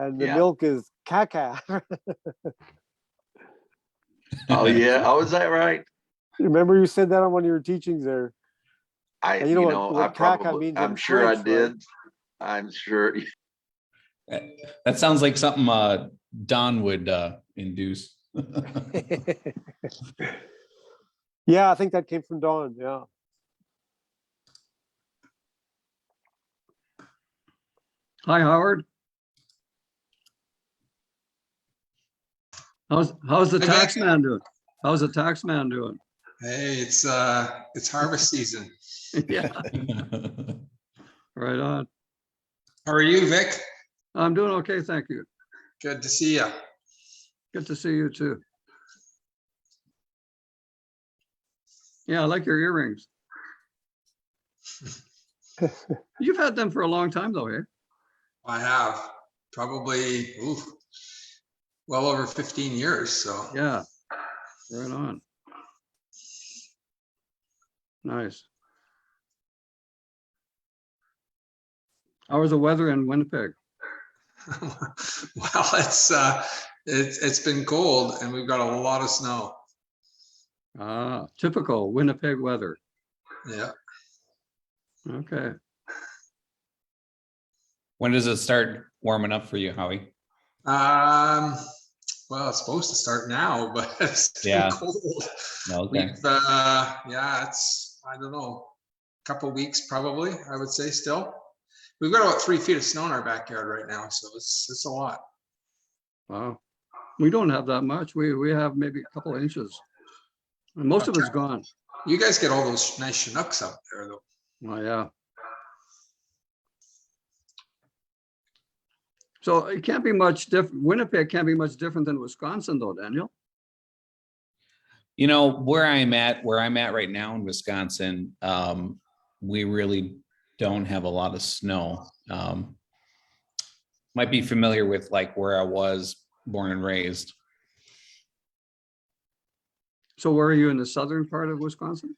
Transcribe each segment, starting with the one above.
and the milk is caca. Oh yeah. Oh, is that right? Remember you said that on one of your teachings there. I, You know what caca means I'm in sure French, I did. right? I'm sure. That sounds like something Don would induce. Yeah, I think that came from Dawn. Yeah. Hi, Howard. How's the Hey, tax Vic. man doing? How's the tax man doing? Hey, it's harvest season. Yeah, right on. How are you, Vic? I'm doing okay, thank you. Good to see you. Good to see you too. Yeah, I like your earrings. You've had them for a long time though, eh? I have probably well over 15 years. So Yeah, right on. Nice. How was the weather in Winnipeg? well, it's been cold and we've got a lot of snow. Ah, typical Winnipeg weather. Yeah. Okay. When does it start warming up for you, Howie? Well, it's supposed to start now, but it's been cold. Okay. Yeah, it's, I don't know, a couple weeks probably, I would say still. We've got about 3 feet of snow in our backyard right now, so it's a lot. Wow. We don't have that much. We have maybe a couple of inches. And most of it's gone. You guys get all those nice Chinooks up there though. Oh, yeah. So it can't be much different. Winnipeg can't be much different than Wisconsin though, Daniel. You know, where I'm at right now in Wisconsin, we really don't have a lot of snow. Might be familiar with like where I was born and raised. So where are you, in the southern part of Wisconsin?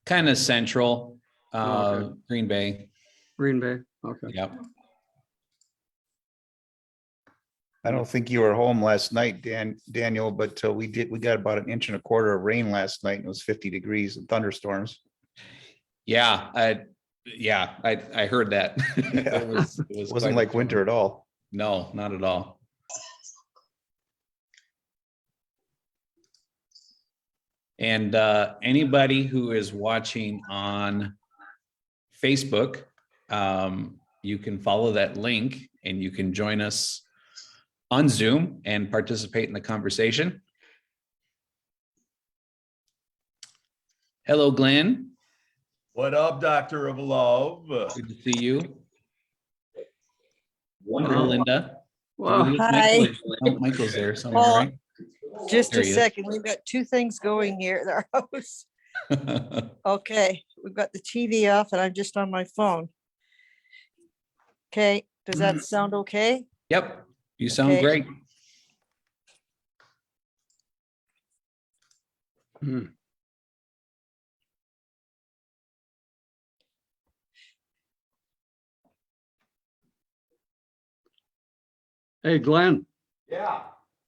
Kind of central, Okay. Green Bay. Green Bay. Okay. Yep. I don't think you were home last night, Daniel, but we got about 1.25 inches of rain last night and it was 50 degrees and thunderstorms. Yeah, I heard that. Yeah. It Wasn't like winter at all. No, not at all. And anybody who is watching on Facebook, you can follow that link and you can join us on Zoom and participate in the conversation. Hello, Glenn. What up, Doctor of Love? Good to see you. Hello, Linda. Wow. Hi. Michael's there somewhere, Well, right? Just There a he is. second. We've got two things going here at our house. Okay, we've got the TV off and I'm just on my phone. Okay, does that sound okay? Yep, you sound Okay. great. Hmm. Hey, Glenn. Yeah.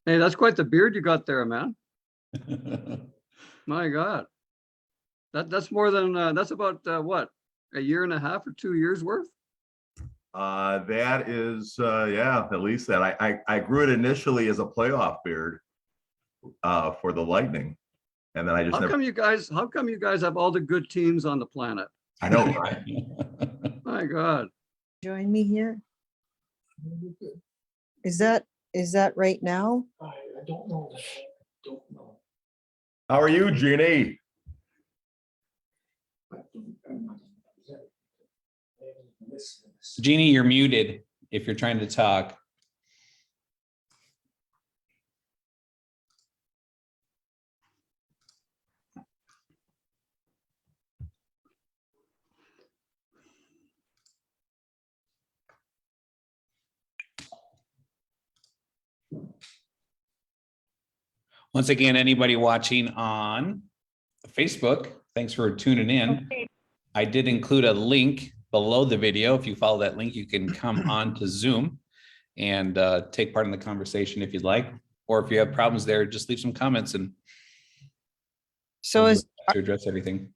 Hey, that's quite the beard you got there, man. My God. That's more than, that's about what? 1.5 years or 2 years worth? That is, yeah, at least that. I grew it initially as a playoff beard for the Lightning. And then I just How come you guys have all the good teams on the planet? I know, right? My God. Join me here. Is that right now? How are you, Jeannie? Jeannie, you're muted if you're trying to talk. Once again, anybody watching on Facebook, thanks for tuning in. I did include a link below the video. If you follow that link, you can come on to Zoom and take part in the conversation if you'd like, or if you have problems there, just leave some comments and So we'll is, do our best to address everything.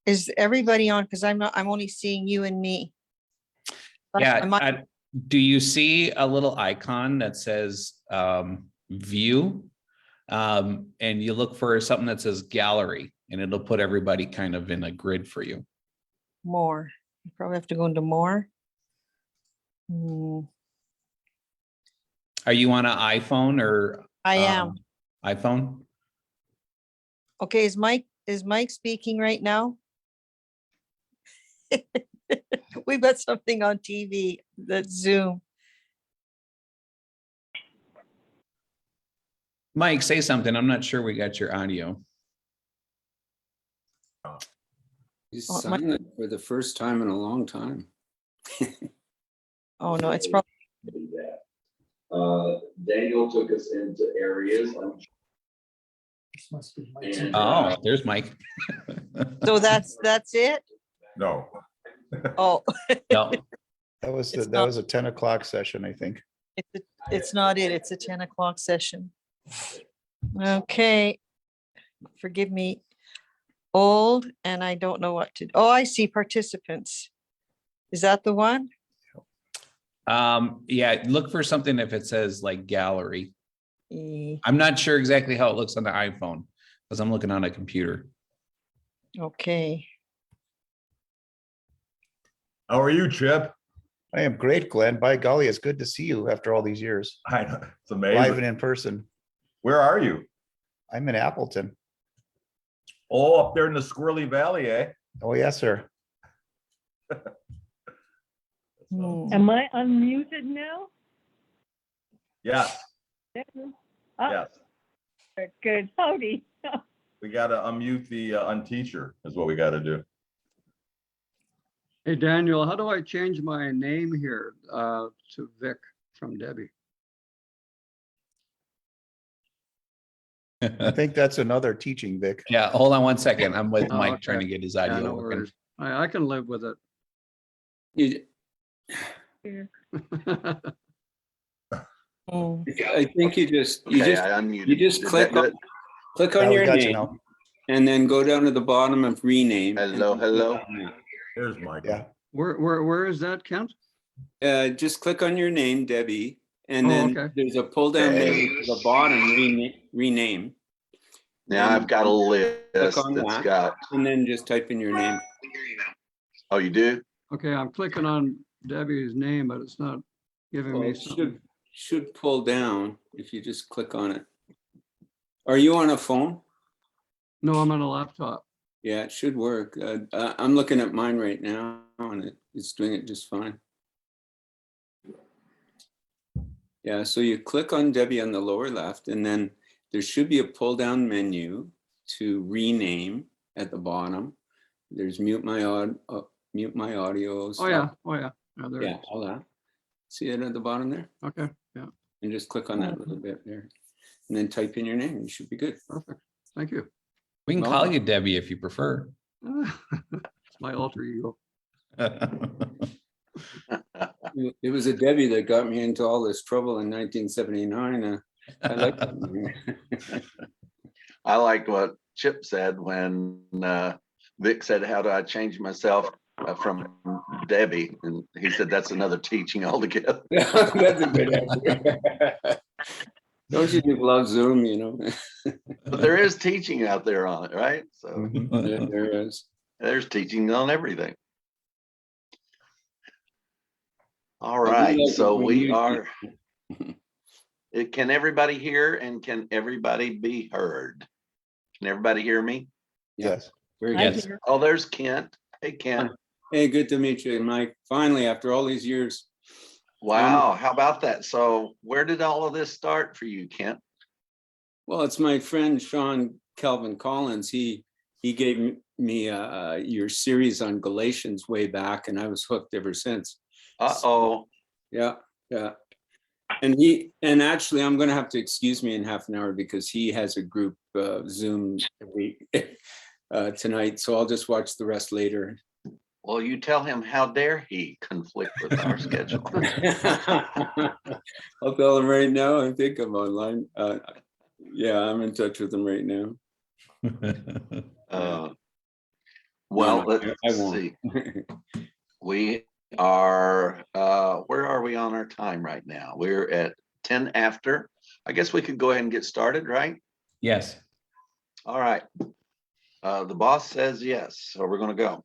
is everybody on? Because I'm only seeing you and me. But Yeah. am I- Do you see a little icon that says view? And you look for something that says gallery, and it'll put everybody kind of in a grid for you. More. You probably have to go into more. Hmm, Are you on an iPhone or I am. iPhone? Okay, is Mike speaking right now? We've got something on TV, that's Zoom. Mike, say something. I'm not sure we got your audio. He's Oh, my- silent for the first time in a long time. Oh, no, it's probably, Daniel took us into areas. Oh, there's Mike. so that's it? No. Oh, No. That was It's that was a 10 o'clock session, I think. it's not it. It's a 10 o'clock session. Okay. Forgive me. Old, and I don't know what to, oh, I see participants. Is that the one? Yeah, look for something if it says like gallery. Eh, I'm not sure exactly how it looks on the iPhone because I'm looking on a computer. Okay. How are you, Chip? I am great, Glenn. By golly, it's good to see you after all these years, I know, it's live amazing. and in person. Where are you? I'm in Appleton. Oh, up there in the Squirrely Valley, eh? Oh, yes, sir. Hmm. Am I unmuted now? Yes, Oh, yes. good. Howdy. We gotta unmute the unteacher is what we gotta do. Hey, Daniel, how do I change my name here to Vic from Debbie? I think that's another teaching, Vic. Yeah, hold on one second. I'm with Oh, Mike trying okay. to get his Yeah, audio no working. worries. I can live with it. You- Hmm. I think you just Okay, I unmuted. you just Did click that on good? click Yeah, on we your got you name now. and then go down to the bottom of rename. and Hello, then click hello. on that. There's Michael. Yeah. Where is that, Kent? Just click on your name, Debbie, and Oh, then okay. there's a pull down Okay. menu to the bottom, rename, Now I've got a list on that's that. got, and then just type in your name. oh, you do? Okay, I'm clicking on Debbie's name, but it's not giving Well, me it something. should pull down if you just click on it. Are you on a phone? No, I'm on a laptop. Yeah, it should work. I'm looking at mine right now and it's doing it just fine. Yeah, so you click on Debbie on the lower left and then there should be a pull down menu to rename at the bottom. There's mute my audio. Oh, yeah. Oh, yeah. Oh, there it Yeah, is. all that. See it at the bottom there? Okay, yeah, And just click on that little bit there. And then type in your name. You should be good. perfect. Thank you. We can No. call you Debbie if you prefer. It's my alter ego. It was a Debbie that got me into all this trouble in 1979. I like that name. I liked what Chip said when Vic said, how do I change myself from Debbie? And he said, that's another teaching altogether. That's a good answer. Don't you just love Zoom, you know? But there is teaching out there on it, right? So Mhm. Yeah, there is. there's teaching on everything. All I do right, like it so when we you- are. Can everybody hear and can everybody be heard? Can everybody hear me? Yes. Very I good. hear. Oh, there's Kent. Hey, Kent. Hey, good to meet you, Mike. Finally, after all these years. Wow, how about that? So where did all of this start for you, Kent? Well, it's my friend Sean Calvin Collins. He gave me your series on Galatians way back, and I was hooked ever since. Uh-oh. Yeah, yeah. And actually, I'm going to have to excuse me in half an hour because he has a group Zoom week tonight. So I'll just watch the rest later. Well, you tell him, how dare he conflict with our schedule? I'll tell him right now. I think I'm online. Yeah, I'm in touch with him right now. Well, No, I let's won't. see. We are, where are we on our time right now? We're at 10 after. I guess we could go ahead and get started, right? Yes. All right. The boss says yes, so we're going to go.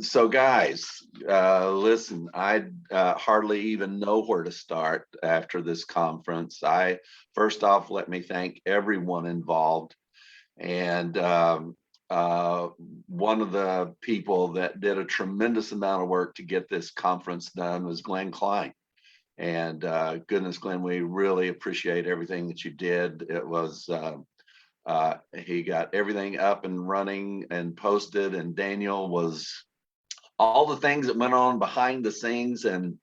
So guys, listen, I hardly even know where to start after this conference. First off, let me thank everyone involved. And one of the people that did a tremendous amount of work to get this conference done was Glenn Klein. And goodness, Glenn, we really appreciate everything that you did. It was, he got everything up and running and posted, and Daniel was all the things that went on behind the scenes, and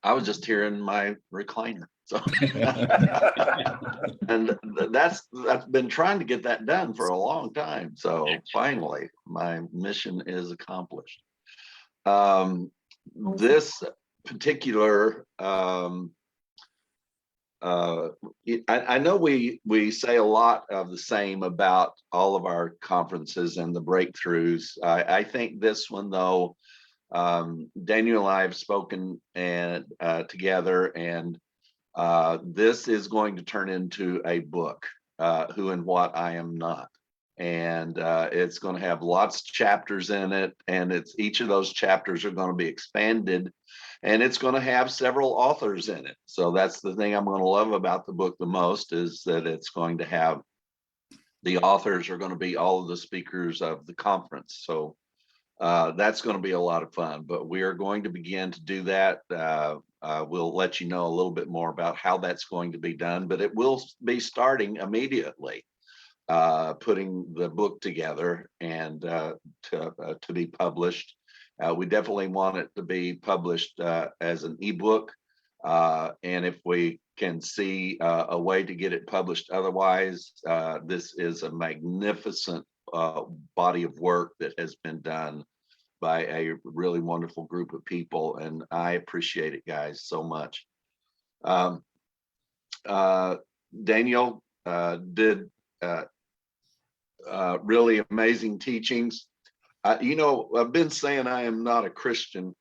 I was just here in my recliner. So and I've been trying to get that done for a long time. So finally my mission is accomplished. This particular I know we say a lot of the same about all of our conferences and the breakthroughs. I think this one, though, Daniel and I have spoken and together, and this is going to turn into a book, Who and What I Am Not. And it's going to have lots of chapters in it, and each of those chapters are going to be expanded, and it's going to have several authors in it. So that's the thing I'm going to love about the book the most, is that it's going to have, the authors are going to be all of the speakers of the conference. So that's going to be a lot of fun, but we are going to begin to do that. We'll let you know a little bit more about how that's going to be done, but it will be starting immediately, putting the book together and to be published. We definitely want it to be published as an ebook, and if we can see a way to get it published otherwise, this is a magnificent body of work that has been done by a really wonderful group of people, and I appreciate it, guys, so much. Daniel did really amazing teachings. You know, I've been saying I am not a Christian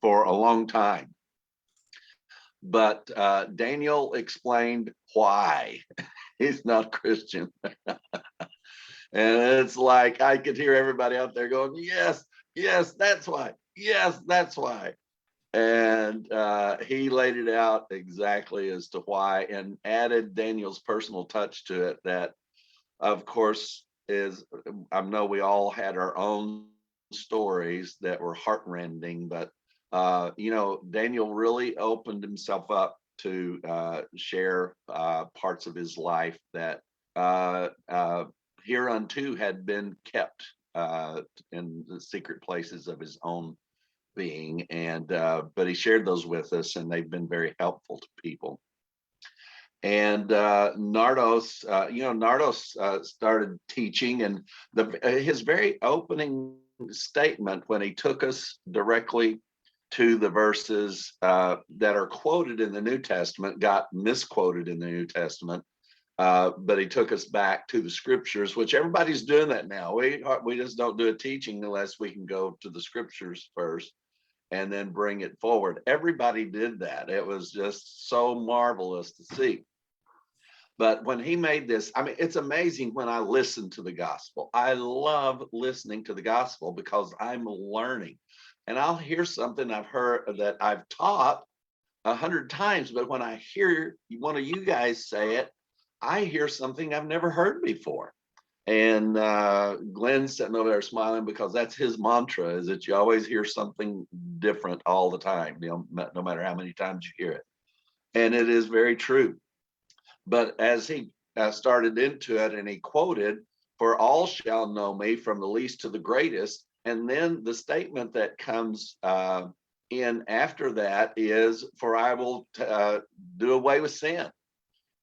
for a long time, but Daniel explained why he's not Christian. And it's like I could hear everybody out there going, yes, yes, that's why. Yes, that's why. And he laid it out exactly as to why, and added Daniel's personal touch to it that, of course, I know we all had our own stories that were heartrending, but you know, Daniel really opened himself up to share parts of his life that hereunto had been kept in the secret places of his own being, and but he shared those with us, and they've been very helpful to people. And Nardos, you know, Nardos started teaching, and his very opening statement, when he took us directly to the verses that are quoted in the New Testament, got misquoted in the New Testament, but he took us back to the scriptures, which everybody's doing that now. We just don't do a teaching unless we can go to the scriptures first and then bring it forward. Everybody did that. It was just so marvelous to see. But when he made this, I mean, it's amazing when I listen to the gospel. I love listening to the gospel because I'm learning. And I'll hear something I've heard that I've taught 100 times, but when I hear one of you guys say it, I hear something I've never heard before. And Glenn's sitting over there smiling because that's his mantra, is that you always hear something different all the time, you know, no matter how many times you hear it. And it is very true. But as he started into it, and he quoted, "For all shall know me, from the least to the greatest." And then the statement that comes in after that is, "For I will do away with sin."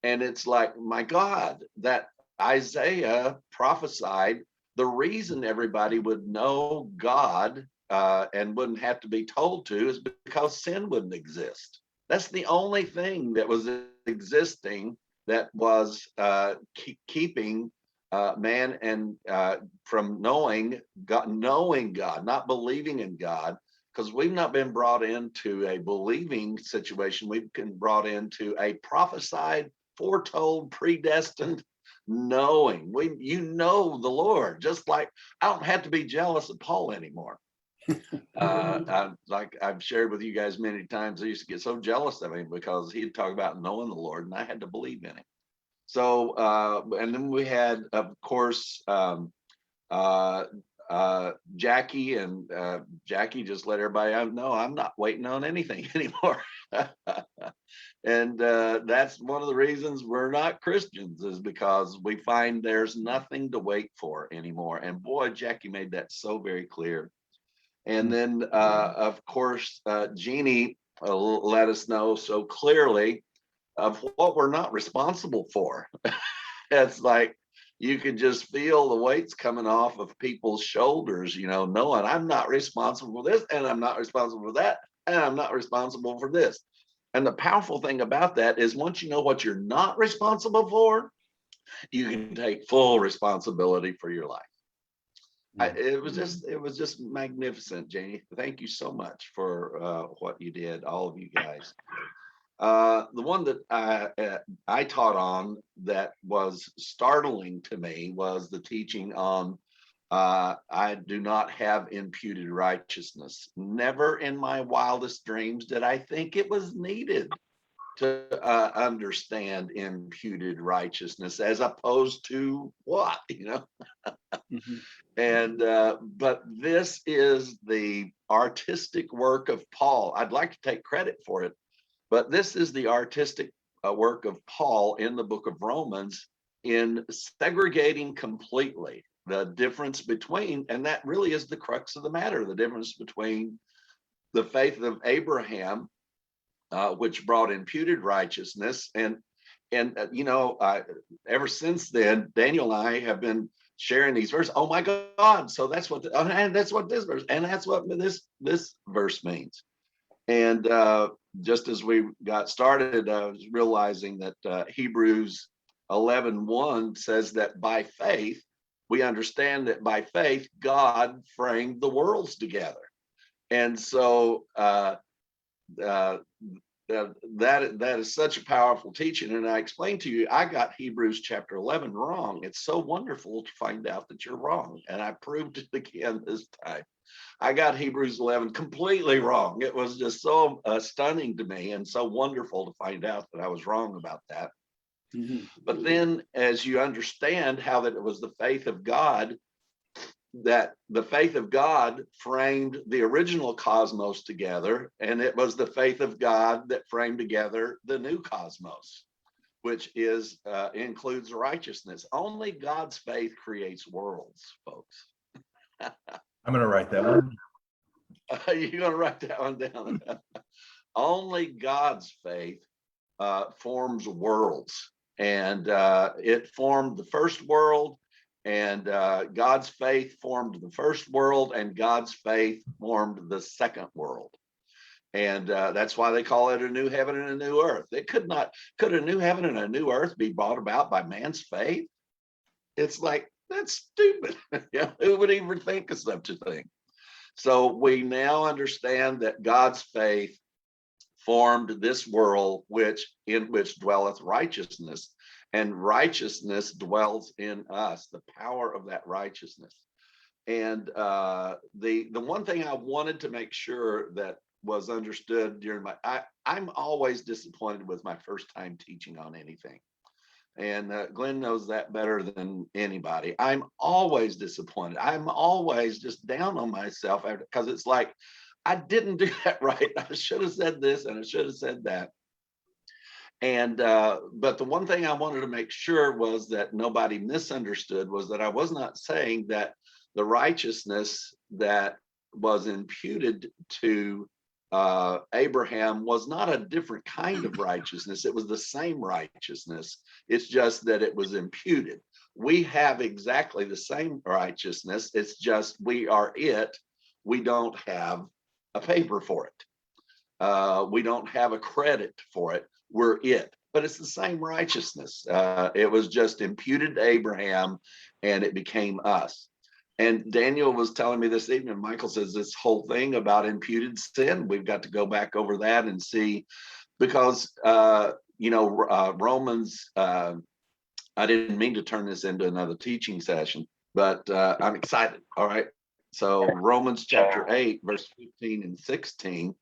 And it's like, my God, that Isaiah prophesied the reason everybody would know God and wouldn't have to be told to is because sin wouldn't exist. That's the only thing that was existing that was keeping man and from knowing God, not believing in God, because we've not been brought into a believing situation. We've been brought into a prophesied, foretold, predestined knowing. You know the Lord, just like I don't have to be jealous of Paul anymore. Like I've shared with you guys many times, I used to get so jealous of him because he'd talk about knowing the Lord and I had to believe in him. So, and then we had, of course, Jackie, and Jackie just let everybody know I'm not waiting on anything anymore. And that's one of the reasons we're not Christians, is because we find there's nothing to wait for anymore. And boy, Jackie made that so very clear. And then, of course, Jeannie let us know so clearly of what we're not responsible for. It's like you can just feel the weights coming off of people's shoulders, you know, knowing I'm not responsible for this, and I'm not responsible for that, and I'm not responsible for this. And the powerful thing about that is once you know what you're not responsible for, you can take full responsibility for your life. It was just magnificent, Janie. Thank you so much for what you did, all of you guys. The one that I taught on that was startling to me was the teaching on I do not have imputed righteousness. Never in my wildest dreams did I think it was needed to understand imputed righteousness, as opposed to what, you know. And but this is the artistic work of Paul. I'd like to take credit for it, but this is the artistic work of Paul in the book of Romans in segregating completely the difference between, and that really is the crux of the matter, the difference between the faith of Abraham, which brought imputed righteousness, and you know, ever since then, Daniel and I have been sharing these verses. Oh my God! So that's what, and that's what this verse, and that's what this verse means. And just as we got started, I was realizing that Hebrews 11:1 says that by faith, we understand that by faith, God framed the worlds together. And so that is such a powerful teaching. And I explained to you, I got Hebrews chapter 11 wrong. It's so wonderful to find out that you're wrong. And I proved it again this time. I got Hebrews 11 completely wrong. It was just so stunning to me and so wonderful to find out that I was wrong about that. But then as you understand how that it was the faith of God, that the faith of God framed the original cosmos together, and it was the faith of God that framed together the new cosmos, which is includes righteousness. Only God's faith creates worlds, folks. I'm going to write that one. You're going to write that one down. Only God's faith forms worlds, and it formed the first world, and God's faith formed the first world, and God's faith formed the second world. And that's why they call it a new heaven and a new earth. It could a new heaven and a new earth be brought about by man's faith? It's like, that's stupid. Yeah, who would even think of such a thing? So we now understand that God's faith formed this world in which dwelleth righteousness, and righteousness dwells in us, the power of that righteousness. And the one thing I wanted to make sure that was understood during I'm always disappointed with my first time teaching on anything. And Glenn knows that better than anybody. I'm always disappointed. I'm always just down on myself because it's like, I didn't do that right. I should have said this and I should have said that. And but the one thing I wanted to make sure was that nobody misunderstood was that I was not saying that the righteousness that was imputed to Abraham was not a different kind of righteousness. It was the same righteousness. It's just that it was imputed. We have exactly the same righteousness. It's just we are it. We don't have a paper for it. We don't have a credit for it. We're it. But it's the same righteousness. It was just imputed to Abraham and it became us. And Daniel was telling me this evening, Michael says this whole thing about imputed sin, we've got to go back over that and see, because, Romans, I didn't mean to turn this into another teaching session, but I'm excited. All right. So Romans chapter 8, verse 15 and 16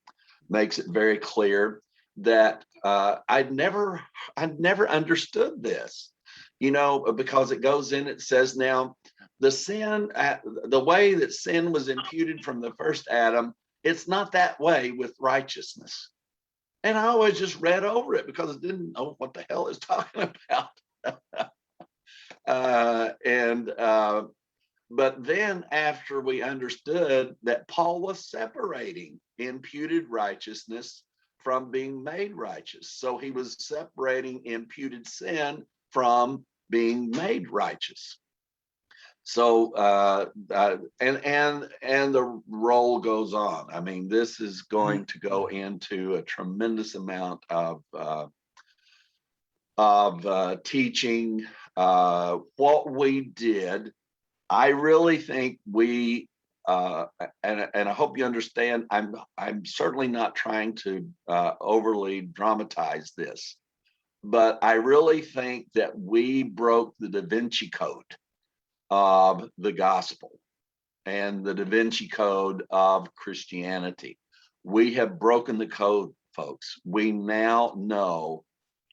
makes it very clear that I'd never understood this, because it goes in, it says, now, the way that sin was imputed from the first Adam, it's not that way with righteousness. And I always just read over it because I didn't know what the hell it's talking about. But then after we understood that Paul was separating imputed righteousness from being made righteous. So he was separating imputed sin from being made righteous. So and the roll goes on. I mean, this is going to go into a tremendous amount of teaching. What we did, I really think we and I hope you understand. I'm certainly not trying to overly dramatize this, but I really think that we broke the Da Vinci Code of the gospel and the Da Vinci Code of Christianity. We have broken the code, folks. We now know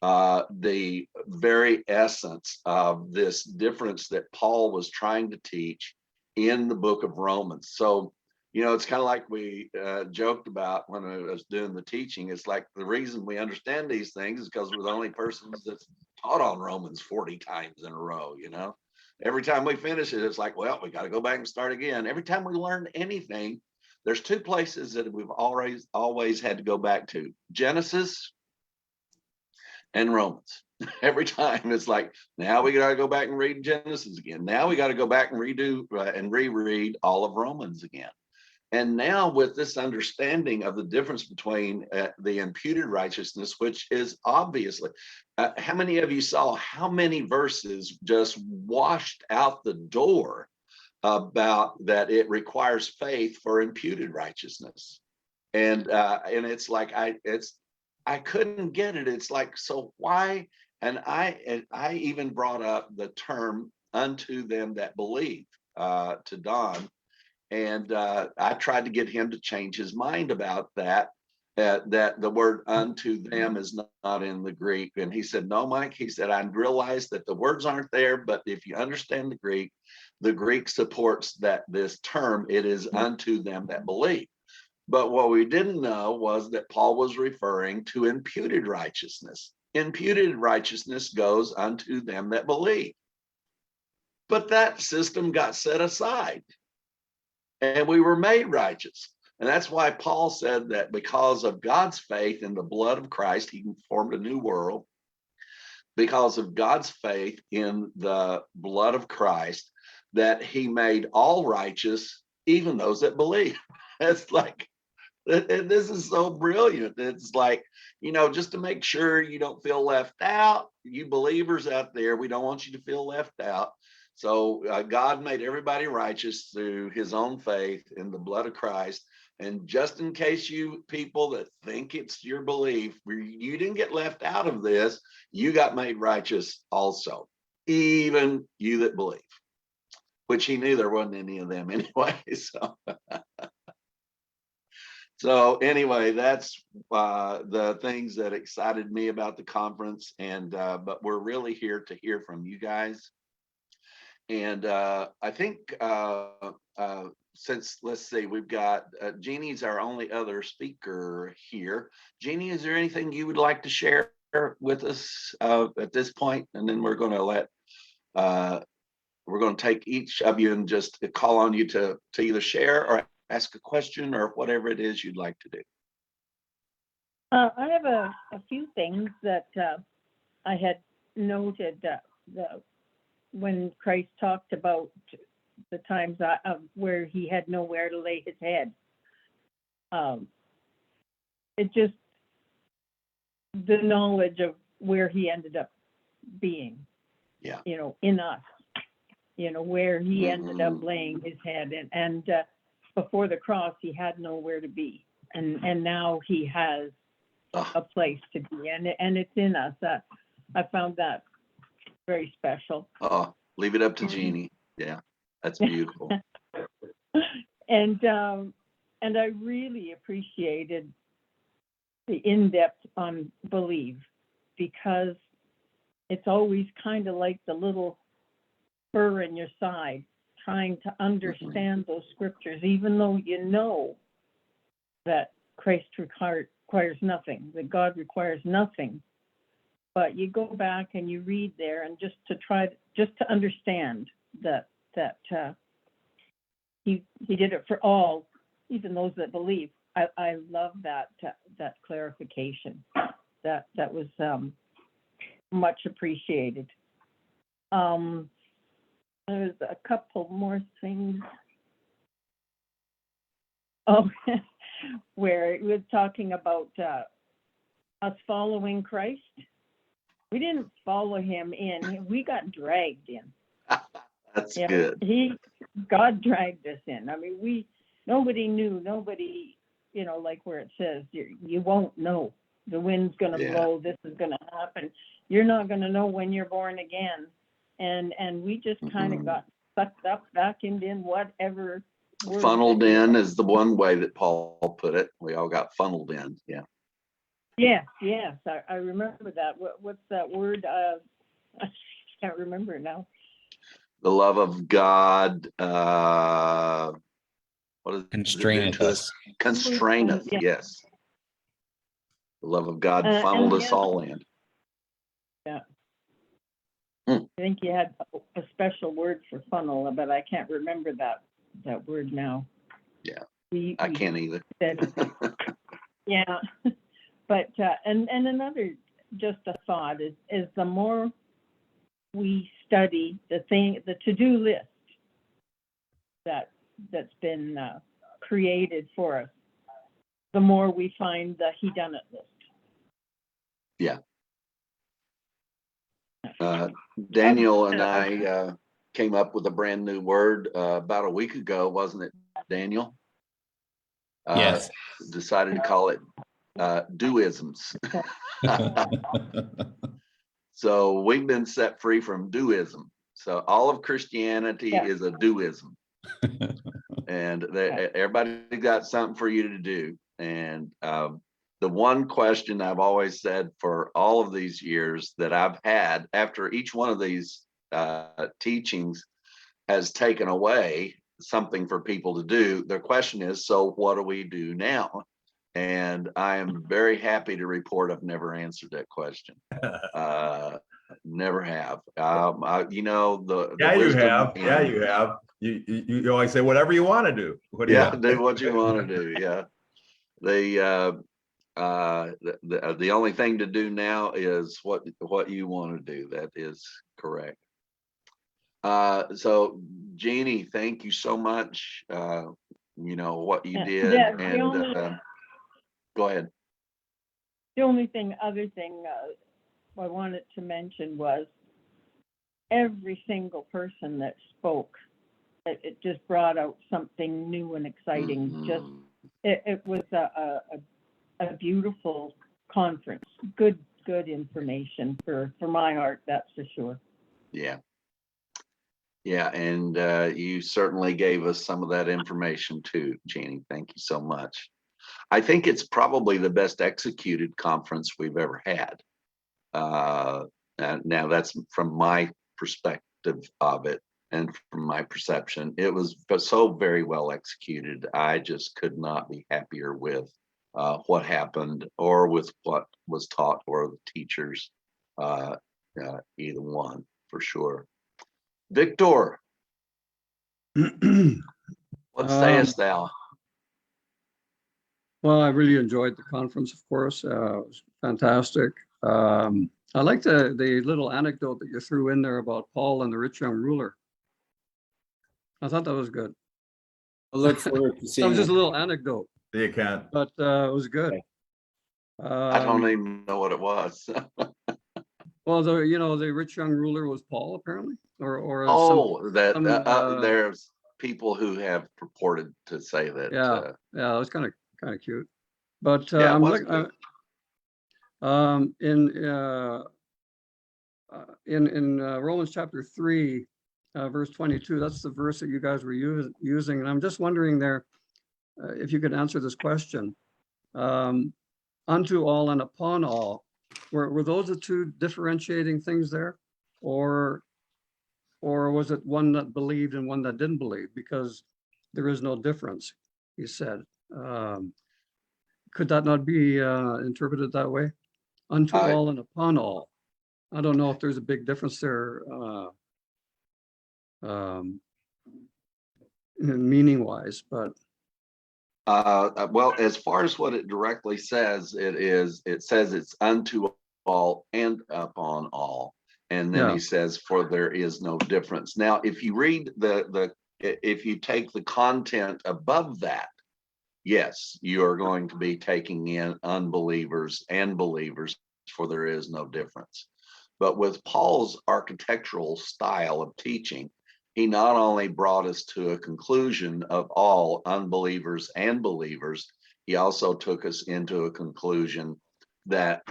the very essence of this difference that Paul was trying to teach in the book of Romans. So, it's kind of like we joked about when I was doing the teaching. It's like the reason we understand these things is because we're the only persons that's taught on Romans 40 times in a row, Every time we finish it, it's like, well, we got to go back and start again. Every time we learn anything, there's two places that we've always had to go back to: Genesis and Romans. Every time it's like, now we got to go back and read Genesis again. Now we got to go back and redo and reread all of Romans again. And now with this understanding of the difference between the imputed righteousness, which is obviously, how many of you saw how many verses just washed out the door about that it requires faith for imputed righteousness? And it's like, I couldn't get it. It's like, so why? And I even brought up the term unto them that believe to Don. And I tried to get him to change his mind about that the word unto them is not in the Greek. And he said, no, Mike, he said, I realize that the words aren't there, but if you understand the Greek supports that this term, it is unto them that believe. But what we didn't know was that Paul was referring to imputed righteousness. Imputed righteousness goes unto them that believe. But that system got set aside. And we were made righteous. And that's why Paul said that because of God's faith in the blood of Christ, he formed a new world. Because of God's faith in the blood of Christ, that he made all righteous, even those that believe. It's like, this is so brilliant. It's like, just to make sure you don't feel left out, you believers out there, we don't want you to feel left out. So God made everybody righteous through his own faith in the blood of Christ. And just in case you people that think it's your belief, you didn't get left out of this, you got made righteous also, even you that believe, which he knew there wasn't any of them anyway. So anyway, that's the things that excited me about the conference. And but we're really here to hear from you guys. And I think since, let's see, we've got Jeannie's our only other speaker here. Jeannie, is there anything you would like to share with us at this point? And then we're going to take each of you and just call on you to either share or ask a question or whatever it is you'd like to do. I have a few things that I had noted when Christ talked about the times where he had nowhere to lay his head. It just, the knowledge of where he ended up being, Yeah. In us, where he ended up Mhm. laying his head, and before the cross, he had nowhere to be. And now he has Ah, a place to be, and it's in us. I found that very special. oh, leave it up to Mhm. Jeannie. Yeah, that's beautiful. And I really appreciated the in-depth on believe, because it's always kind of like the little spur in your side, trying to understand those scriptures, even though you know that Christ requires nothing, that God requires nothing. But you go back and you read there, and just to understand that he did it for all, even those that believe. I love that clarification. That was much appreciated. There's a couple more things. Oh, where it was talking about us following Christ. We didn't follow him in; we got dragged in. That's Yeah, good. God dragged us in. I mean, nobody knew, like where it says, you won't know. The wind's going to Yeah. blow, this is going to happen. You're not going to know when you're born again. And we just kind of Mhm. got sucked up, vacuumed in, whatever. word Funneled that you in want. is the one way that Paul put it. We all got funneled in. Yeah. Yes, I remember that. What's that word? I can't remember it now. The love of God, what is it do Constraineth to us. Constraineth, Yeah. yes. The love of God And funneled us again- all in. Yeah. Hmm. I think you had a special word for funnel, but I can't remember that word now. Yeah, We I can't either. said, yeah, but and another, just a thought is the more we study the to-do list that's been created for us, the more we find the he done it list. Yeah. Daniel and I came up with a brand new word about a week ago, wasn't it, Daniel? Yes. Decided to call it doisms. So we've been set free from doism. So all of Christianity Yeah. is a doism. And everybody got something for you to do. And the one question I've always said for all of these years that I've had after each one of these teachings has taken away something for people to do, the question is, so what do we do now? And I am very happy to report I've never answered that question. Never have. The Yeah, you wisdom have. Yeah, in- you have. You always say whatever you want to do. What do you Yeah, want? do what you want to do. Yeah. The only thing to do now is what you want to do. That is correct. So Jeannie, thank you so much. What you Yeah. did, Yeah, the and only- go ahead. The only other thing I wanted to mention was every single person that spoke, it just brought out something new and exciting. Just Mhm. it was a beautiful conference. Good information for my heart, that's for sure. Yeah. Yeah, and you certainly gave us some of that information too, Jeannie. Thank you so much. I think it's probably the best executed conference we've ever had. And now that's from my perspective of it and from my perception. It was so very well executed. I just could not be happier with what happened or with what was taught or the teachers, either one for sure. Victor, what sayest thou? Well, I really enjoyed the conference, of course. It was fantastic. I like the little anecdote that you threw in there about Paul and the rich young ruler. I thought that was good. I look forward to That seeing was just a it. little anecdote, You can't. but it was good. I don't Um, even know what it was. Well, the rich young ruler was Paul, apparently, or Oh, that some, there's people who have purported to say that. yeah, it was kind of cute. But Yeah, it I'm was looking cute. in Romans chapter 3, verse 22. That's the verse that you guys were using, and I'm just wondering there if you could answer this question. Unto all and upon all. Were those the two differentiating things there, or was it one that believed and one that didn't believe? Because there is no difference, he said. Could that not be interpreted that way? Unto I- all and upon all. I don't know if there's a big difference there, meaning wise, but Well, as far as what it directly says, it says it's unto all and upon all. And then yeah, he says, for there is no difference. Now, if you read if you take the content above that, yes, you are going to be taking in unbelievers and believers, for there is no difference. But with Paul's architectural style of teaching, he not only brought us to a conclusion of all unbelievers and believers, he also took us into a conclusion that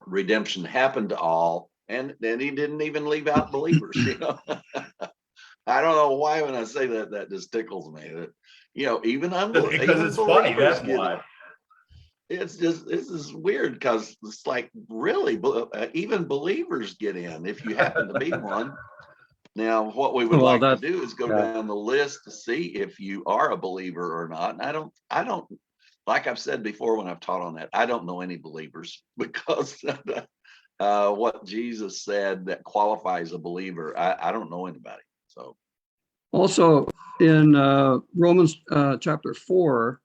redemption happened to all, and then he didn't even leave out believers. I don't know why when I say that, that just tickles me. That even Because it's funny, that's why. It's just, this is weird because it's like, really, even believers get in if you happen to be one. Now, what we would well, like to that, do is go yeah. down the list to see if you are a believer or not. And I don't, like I've said before when I've taught on that, I don't know any believers because what Jesus said that qualifies a believer, I don't know anybody. So Also in Romans chapter 4,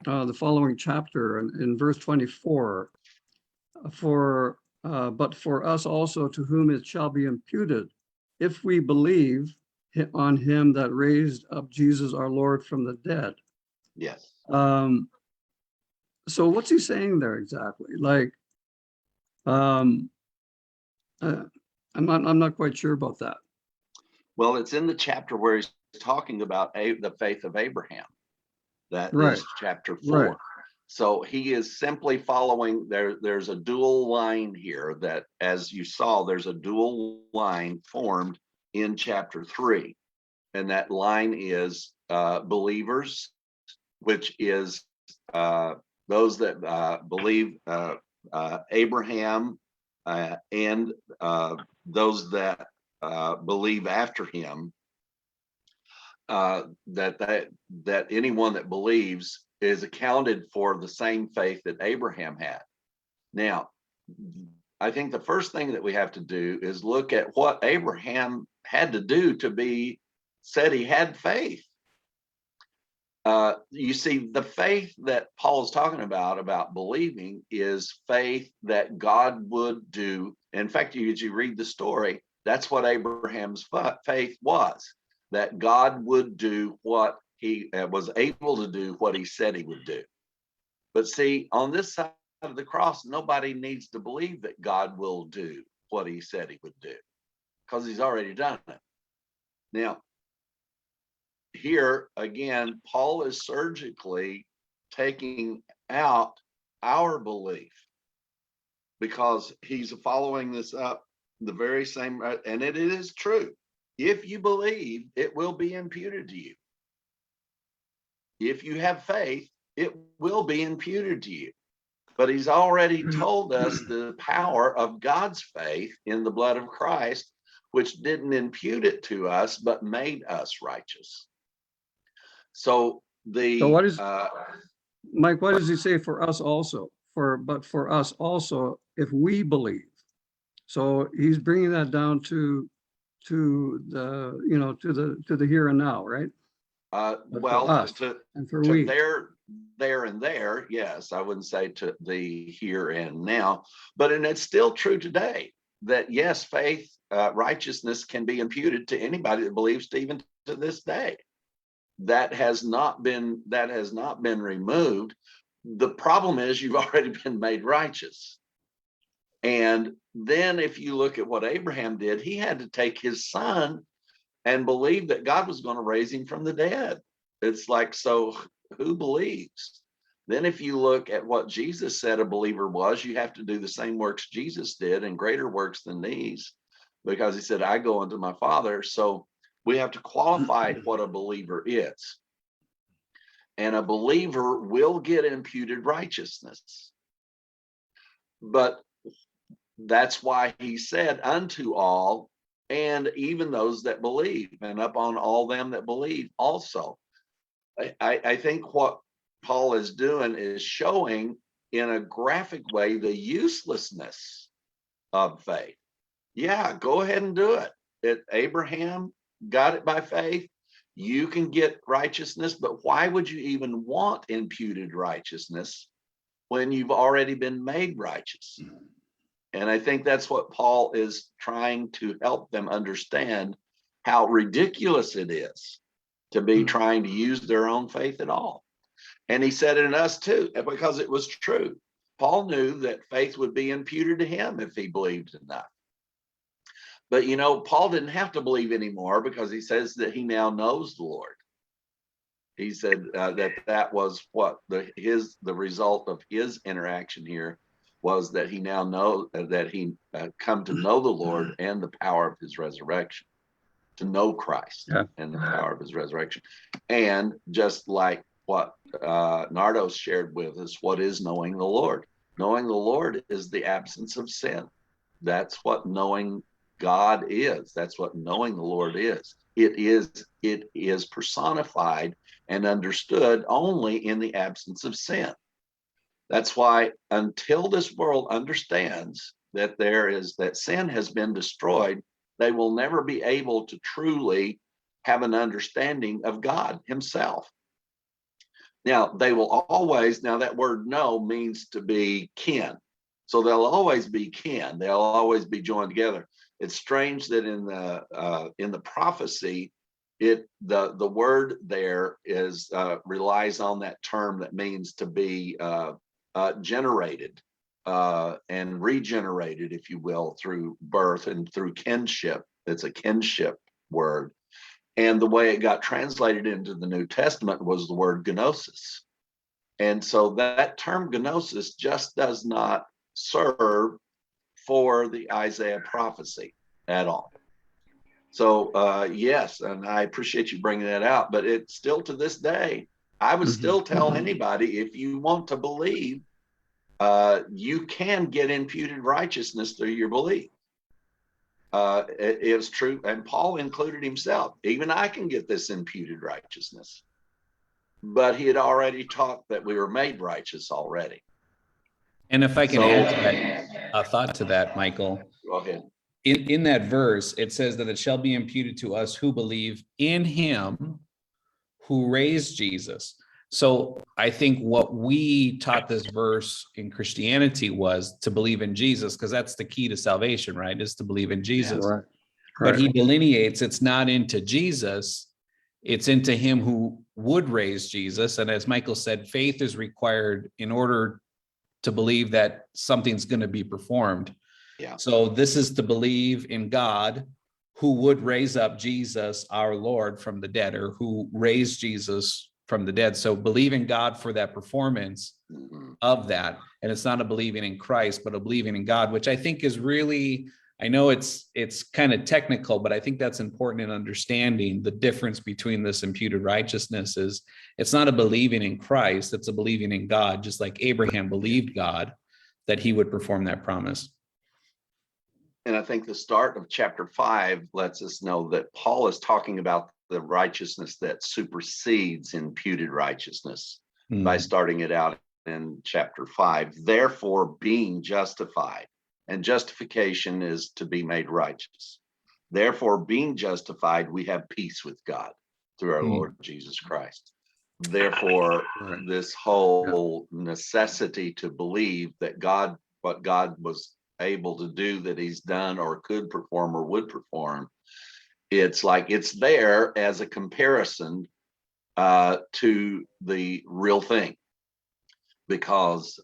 the following chapter, in verse 24, but for us also to whom it shall be imputed, if we believe on him that raised up Jesus our Lord from the dead. yes. So what's he saying there exactly? Like, I'm not quite sure about that. Well, it's in the chapter where he's talking about the faith of Abraham. That Right. is chapter 4. Right. So he is simply following there's a dual line here that, as you saw, there's a dual line formed in chapter 3. And that line is believers, which is those that believe Abraham and those that believe after him, that anyone that believes is accounted for the same faith that Abraham had. Now, I think the first thing that we have to do is look at what Abraham had to do to be said he had faith. You see, the faith that Paul is talking about believing, is faith that God would do. In fact, as you read the story, that's what Abraham's faith was, that God would do what he was able to do, what he said he would do. But see, on this side of the cross, nobody needs to believe that God will do what he said he would do, because he's already done it. Now, here again, Paul is surgically taking out our belief, because he's following this up the very same, and it is true. If you believe, it will be imputed to you. If you have faith, it will be imputed to you. But he's already told us the power of God's faith in the blood of Christ, which didn't impute it to us, but made us righteous. So what is, Mike, what does he say for us also? But for us also, if we believe. So he's bringing that down to the, to the here and now, right? But well, for us to and for we. there and there. Yes, I wouldn't say to the here and now, but and it's still true today that yes, faith, righteousness can be imputed to anybody that believes, to even to this day. That has not been removed. The problem is you've already been made righteous. And then if you look at what Abraham did, he had to take his son and believe that God was going to raise him from the dead. It's like, so who believes? Then if you look at what Jesus said a believer was, you have to do the same works Jesus did and greater works than these, because he said, I go unto my Father. So we have to qualify what a believer is. And a believer will get imputed righteousness. But that's why he said unto all, and even those that believe, and upon all them that believe also. I think what Paul is doing is showing in a graphic way the uselessness of faith. Yeah, go ahead and do it. Abraham got it by faith. You can get righteousness, but why would you even want imputed righteousness when you've already been made righteous? And I think that's what Paul is trying to help them understand, how ridiculous it is to be trying to use their own faith at all. And he said it in us too, because it was true. Paul knew that faith would be imputed to him if he believed enough. But you know, Paul didn't have to believe anymore, because he says that he now knows the Lord. He said that was what the result of his interaction here was, that he now knows that he come to know the Lord and the power of his resurrection, to know Christ and the power of his resurrection. And just like what Nardos shared with us, what is knowing the Lord? Knowing the Lord is the absence of sin. That's what knowing God is. That's what knowing the Lord is. It is personified and understood only in the absence of sin. That's why until this world understands that that sin has been destroyed, they will never be able to truly have an understanding of God himself. Now, they will always, now that word know means to be kin. So they'll always be kin. They'll always be joined together. It's strange that in the prophecy, the word there is relies on that term that means to be generated and regenerated, if you will, through birth and through kinship. It's a kinship word. And the way it got translated into the New Testament was the word gnosis. And so that term gnosis just does not serve for the Isaiah prophecy at all. So yes, and I appreciate you bringing that out, but it's still to this day, I would still tell anybody, if you want to believe, you can get imputed righteousness through your belief. It is true, and Paul included himself. Even I can get this imputed righteousness, but he had already taught that we were made righteous already. And if I can add a thought to that, Michael. Go ahead. In that verse, it says that it shall be imputed to us who believe in him who raised Jesus. So I think what we taught this verse in Christianity was to believe in Jesus, because that's the key to salvation, right? Is to believe in Jesus. Right. But he delineates it's not into Jesus, it's into him who would raise Jesus. And as Michael said, faith is required in order to believe that something's going to be performed. Yeah. So this is to believe in God who would raise up Jesus, our Lord, from the dead, or who raised Jesus from the dead. So believe in God for that performance of that. And it's not a believing in Christ, but a believing in God, which I think is really, I know it's kind of technical, but I think that's important in understanding the difference between this imputed righteousness. Is it's not a believing in Christ, it's a believing in God, just like Abraham believed God that he would perform that promise. And I think the start of chapter 5 lets us know that Paul is talking about the righteousness that supersedes imputed righteousness by starting it out in chapter 5. Therefore, being justified, and justification is to be made righteous. Therefore, being justified, we have peace with God through our Lord Jesus Christ. Therefore, Right. this whole necessity to believe that God, what God was able to do, that he's done or could perform or would perform, it's like it's there as a comparison to the real thing, because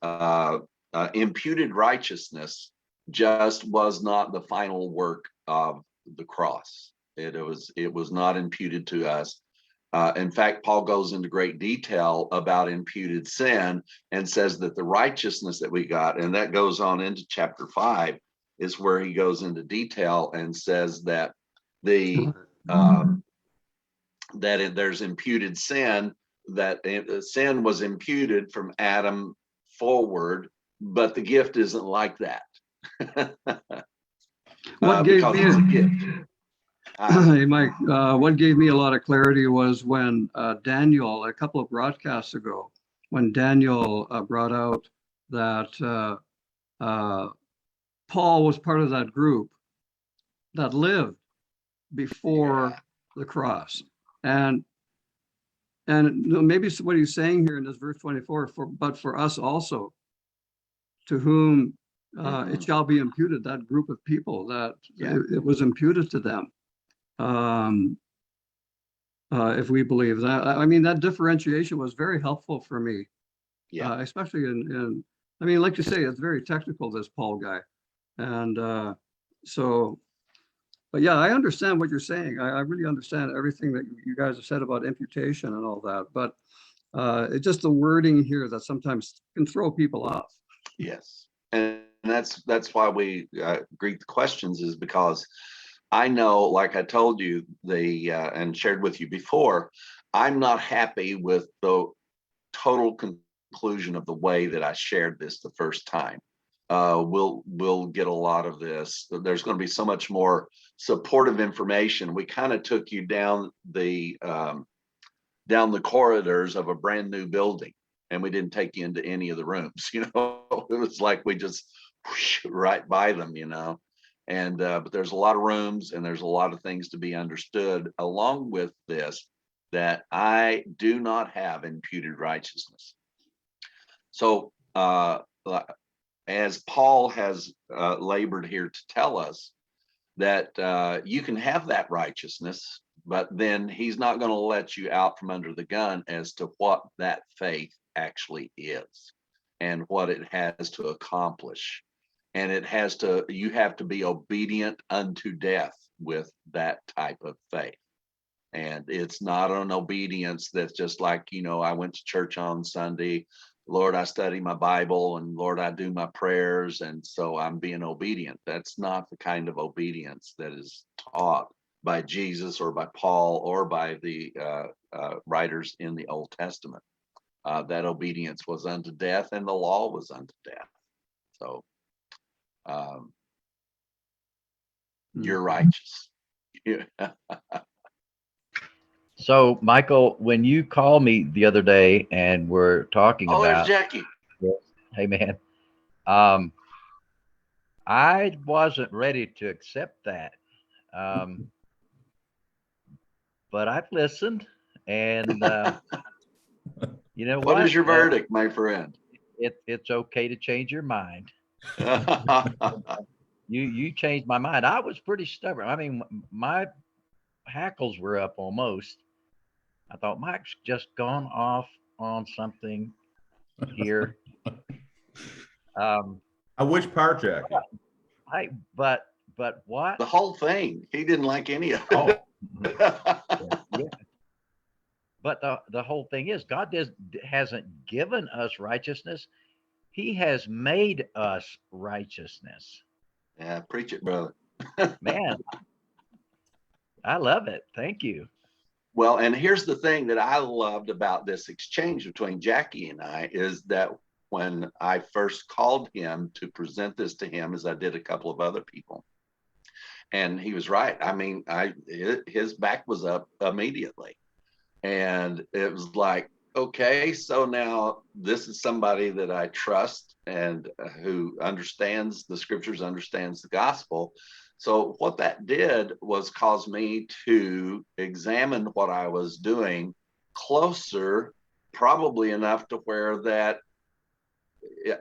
imputed righteousness just was not the final work of the cross. It was not imputed to us. In fact, Paul goes into great detail about imputed sin and says that the righteousness that we got, and that goes on into chapter 5, is where he goes into detail and says that the there's imputed sin, that sin was imputed from Adam forward, but the gift isn't like that. What gave because me it's a gift. Hey, Mike, what gave me a lot of clarity was when Daniel, a couple of broadcasts ago, when Daniel brought out that Paul was part of that group that lived before the cross. And maybe what he's saying here in this verse 24, but for us also, to whom it shall be imputed, that group of people, that it was imputed to them. If we believe that, I mean, that differentiation was very helpful for me, especially in, I mean, like you say, it's very technical, this Paul guy. And so, but yeah, I understand what you're saying. I really understand everything that you guys have said about imputation and all that, but it's just the wording here that sometimes can throw people off. Yes, and that's why we greet the questions, is because I know, like I told you, and shared with you before, I'm not happy with the total conclusion of the way that I shared this the first time. We'll get a lot of this. There's going to be so much more supportive information. We kind of took you down the corridors of a brand new building, and we didn't take you into any of the rooms. You know, it was like we just whoosh, right by them. You know. And but there's a lot of rooms, and there's a lot of things to be understood along with this, that I do not have imputed righteousness. So as Paul has labored here to tell us that you can have that righteousness, but then he's not going to let you out from under the gun as to what that faith actually is and what it has to accomplish. And you have to be obedient unto death with that type of faith. And it's not an obedience that's just like, you know, I went to church on Sunday, Lord, I study my Bible, and Lord, I do my prayers, and so I'm being obedient. That's not the kind of obedience that is taught by Jesus or by Paul or by the writers in the Old Testament. That obedience was unto death, and the law was unto death. So you're righteous. So, Michael, when you called me the other day and we're talking there's about, Jackie. hey man, I wasn't ready to accept that, but I've listened, and you know What is your verdict, my friend? It's okay to change your mind. You changed my mind. I was pretty stubborn. I mean, my hackles were up almost. I thought Mike's just gone off on something here. Which part, Jackie? But what? The whole thing. He didn't like any of it. Yeah. But the whole thing is, God hasn't given us righteousness. He has made us righteousness. Yeah, preach it, brother. Man, I love it. Thank you. Well, and here's the thing that I loved about this exchange between Jackie and I, is that when I first called him to present this to him, as I did a couple of other people, and he was right. I mean, his back was up immediately. And it was like, okay, so now this is somebody that I trust and who understands the scriptures, understands the gospel. So what that did was cause me to examine what I was doing closer probably enough to where that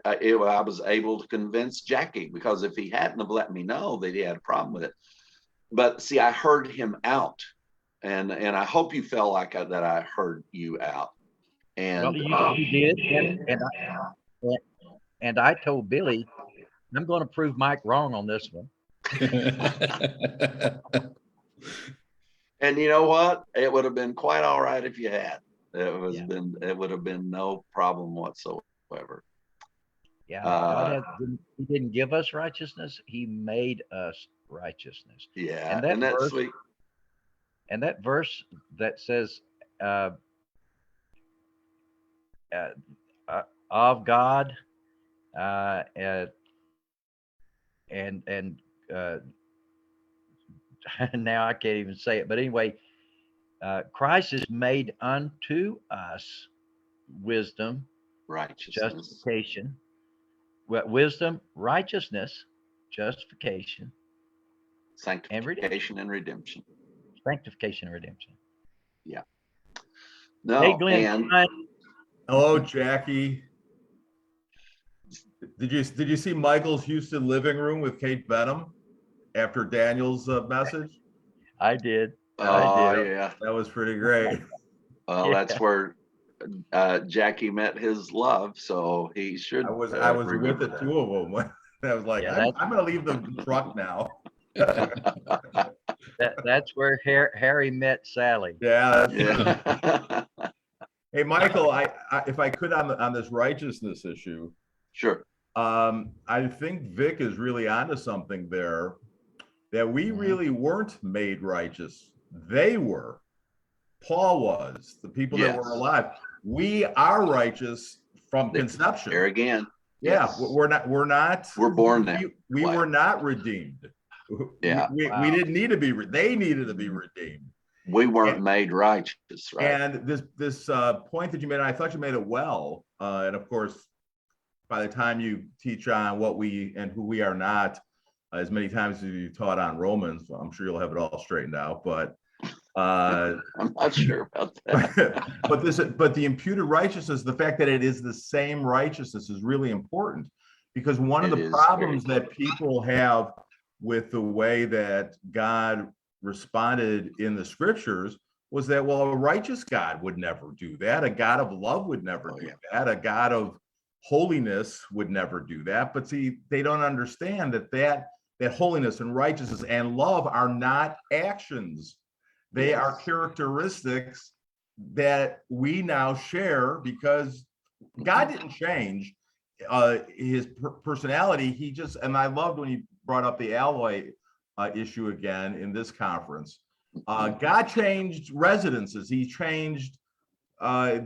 I was able to convince Jackie, because if he hadn't have let me know that he had a problem with it. But see, I heard him out, and I hope you felt like that I heard you out. And Well, you did, and I told Billy, I'm going to prove Mike wrong on this one. and you know what? It would have been quite all right if you had. Yeah. It would have been no problem whatsoever. Yeah, God he didn't give us righteousness; He made us righteousness. Yeah, And and that's sweet. And that verse that says, of God, and now I can't even say it, but anyway, Christ is made unto us wisdom, Righteousness. justification, wisdom, righteousness, justification, Sanctification and redemption. Sanctification and redemption. Yeah. No, Hey, Glenn. and Hello, Jackie. Did you see Michael's Houston living room with Kate Benham after Daniel's message? I did. oh I did. yeah. That was pretty great. Well, Yeah. that's where Jackie met his love, so he should. I was with remember the two of them. I was like, Yeah, I'm going to leave the truck now. That's where Harry met Sally. Yeah. Yeah. Hey, Michael, I if I could on this righteousness issue, Sure. I think Vic is really onto something there, that we really weren't made righteous. They were. Paul was. The people that were Yes. alive. We are righteous from conception. There again. Yeah, Yes. we're not. We're born there. We were not redeemed. Yeah. We didn't need to be. They needed to be redeemed. We weren't made righteous, right? And this point that you made, I thought you made it well. And of course, by the time you teach on what we and who we are not, as many times as you taught on Romans, I'm sure you'll have it all straightened out. But I'm not sure about that. but the imputed righteousness, the fact that it is the same righteousness, is really important, because one of the problems that people have with the way that God responded in the scriptures was that, well, a righteous God would never do that. A God of love would never do that. A God of holiness would never do that. But see, they don't understand that holiness and righteousness and love are not actions. They are characteristics that we now share, because God didn't change his personality. He just, and I loved when you brought up the alloy issue again in this conference. God changed residences. He changed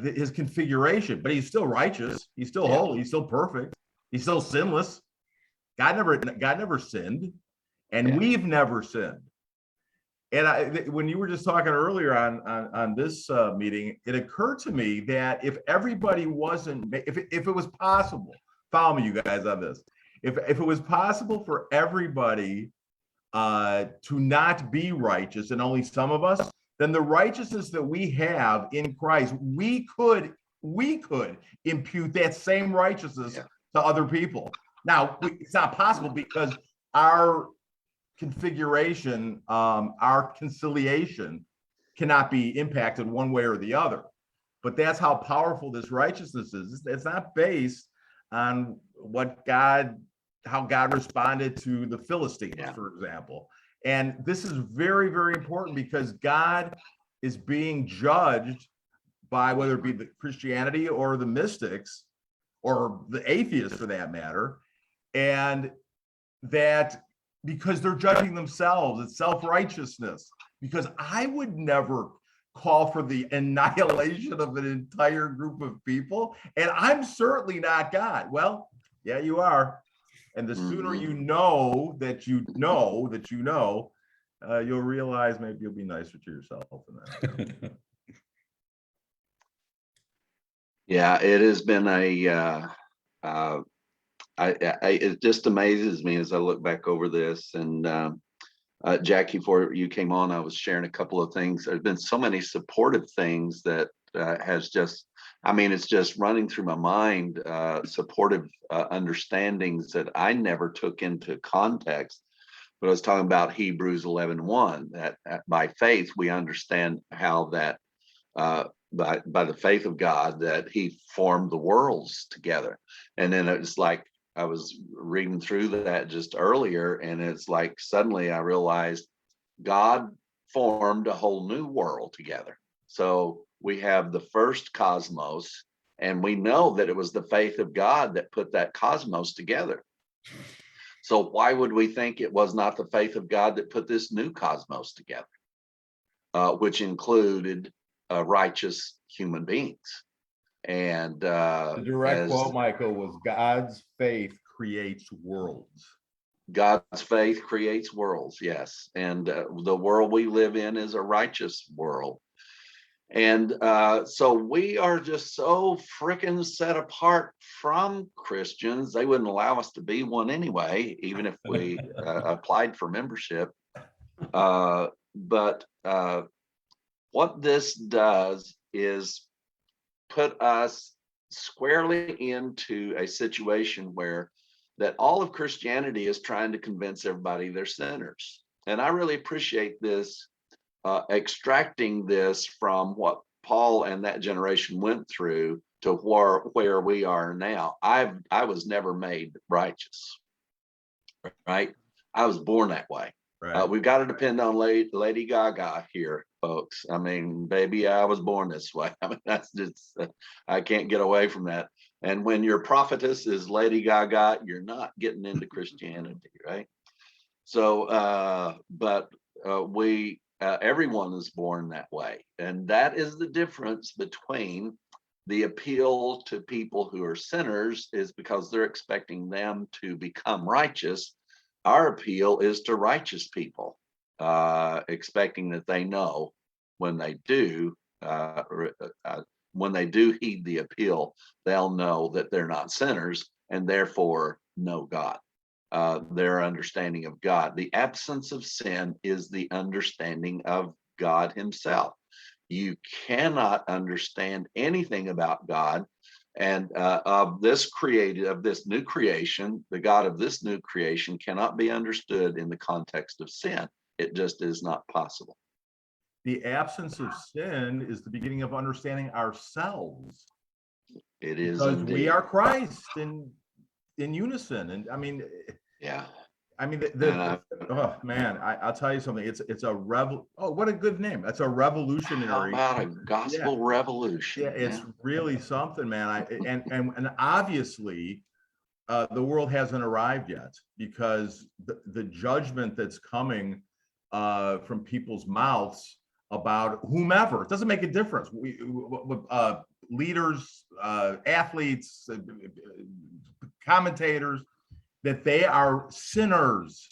his configuration, but he's still righteous. He's still holy. He's still perfect. He's still sinless. God never sinned, and we've never sinned. And when you were just talking earlier on this meeting, it occurred to me that if everybody wasn't, if it was possible, follow me, you guys, on this. If it was possible for everybody to not be righteous, and only some of us, then the righteousness that we have in Christ, we could impute that same righteousness to other people. Now, it's not possible because our configuration, our conciliation cannot be impacted one way or the other. But that's how powerful this righteousness is. It's not based on how God responded to the Philistines, for example. And this is very, very important, because God is being judged by, whether it be the Christianity or the mystics or the atheists for that matter, and that because they're judging themselves, it's self-righteousness. Because I would never call for the annihilation of an entire group of people, and I'm certainly not God. Well, yeah, you are. And the sooner you know that you know that you know, you'll realize maybe you'll be nicer to yourself. Yeah, it has been it just amazes me as I look back over this. And Jackie, before you came on, I was sharing a couple of things. There's been so many supportive things that has just I mean, it's just running through my mind, supportive understandings that I never took into context. But I was talking about Hebrews 11:1, that by faith we understand how that by the faith of God that He formed the worlds together. And then it's like I was reading through that just earlier, and it's like suddenly I realized God formed a whole new world together. So we have the first cosmos, and we know that it was the faith of God that put that cosmos together. So why would we think it was not the faith of God that put this new cosmos together, which included righteous human beings? And The direct quote, Michael, was God's faith creates worlds. God's faith creates worlds, yes. And the world we live in is a righteous world. And so we are just so freaking set apart from Christians. They wouldn't allow us to be one anyway, even if we applied for membership. But what this does is put us squarely into a situation where that all of Christianity is trying to convince everybody they're sinners. And I really appreciate this, extracting this from what Paul and that generation went through to where we are now. I was never made righteous, right? I was born that way. Right. We've got to depend on Lady Gaga here, folks. I mean, baby, I was born this way. I mean, that's just, I can't get away from that. And when your prophetess is Lady Gaga, you're not getting into Christianity, right? So, but everyone is born that way. And that is the difference between the appeal to people who are sinners is because they're expecting them to become righteous. Our appeal is to righteous people, expecting that they know when they do heed the appeal, they'll know that they're not sinners and therefore know God. Their understanding of God. The absence of sin is the understanding of God Himself. You cannot understand anything about God and of this new creation. The God of this new creation cannot be understood in the context of sin. It just is not possible. The absence of sin is the beginning of understanding ourselves. It is because indeed. we are Christ in unison. And I mean, yeah. I mean, oh man, I'll tell you something. It's a oh, what a good name. That's a revolutionary. How about a gospel revolution? Yeah, it's really something, man. And obviously, the world hasn't arrived yet because the judgment that's coming from people's mouths about whomever, it doesn't make a difference. Leaders, athletes, commentators, that they are sinners,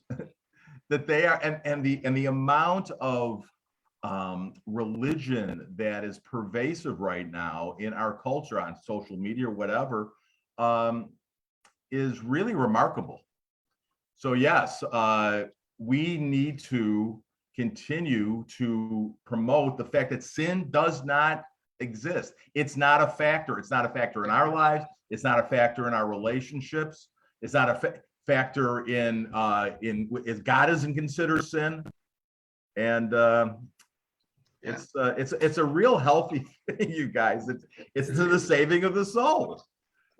that they are, and the amount of religion that is pervasive right now in our culture on social media or whatever is really remarkable. So yes, we need to continue to promote the fact that sin does not exist. It's not a factor. It's not a factor in our lives. It's not a factor in our relationships. It's not a factor in if God doesn't consider sin. And it's a real healthy thing, you guys. It's to the saving of the soul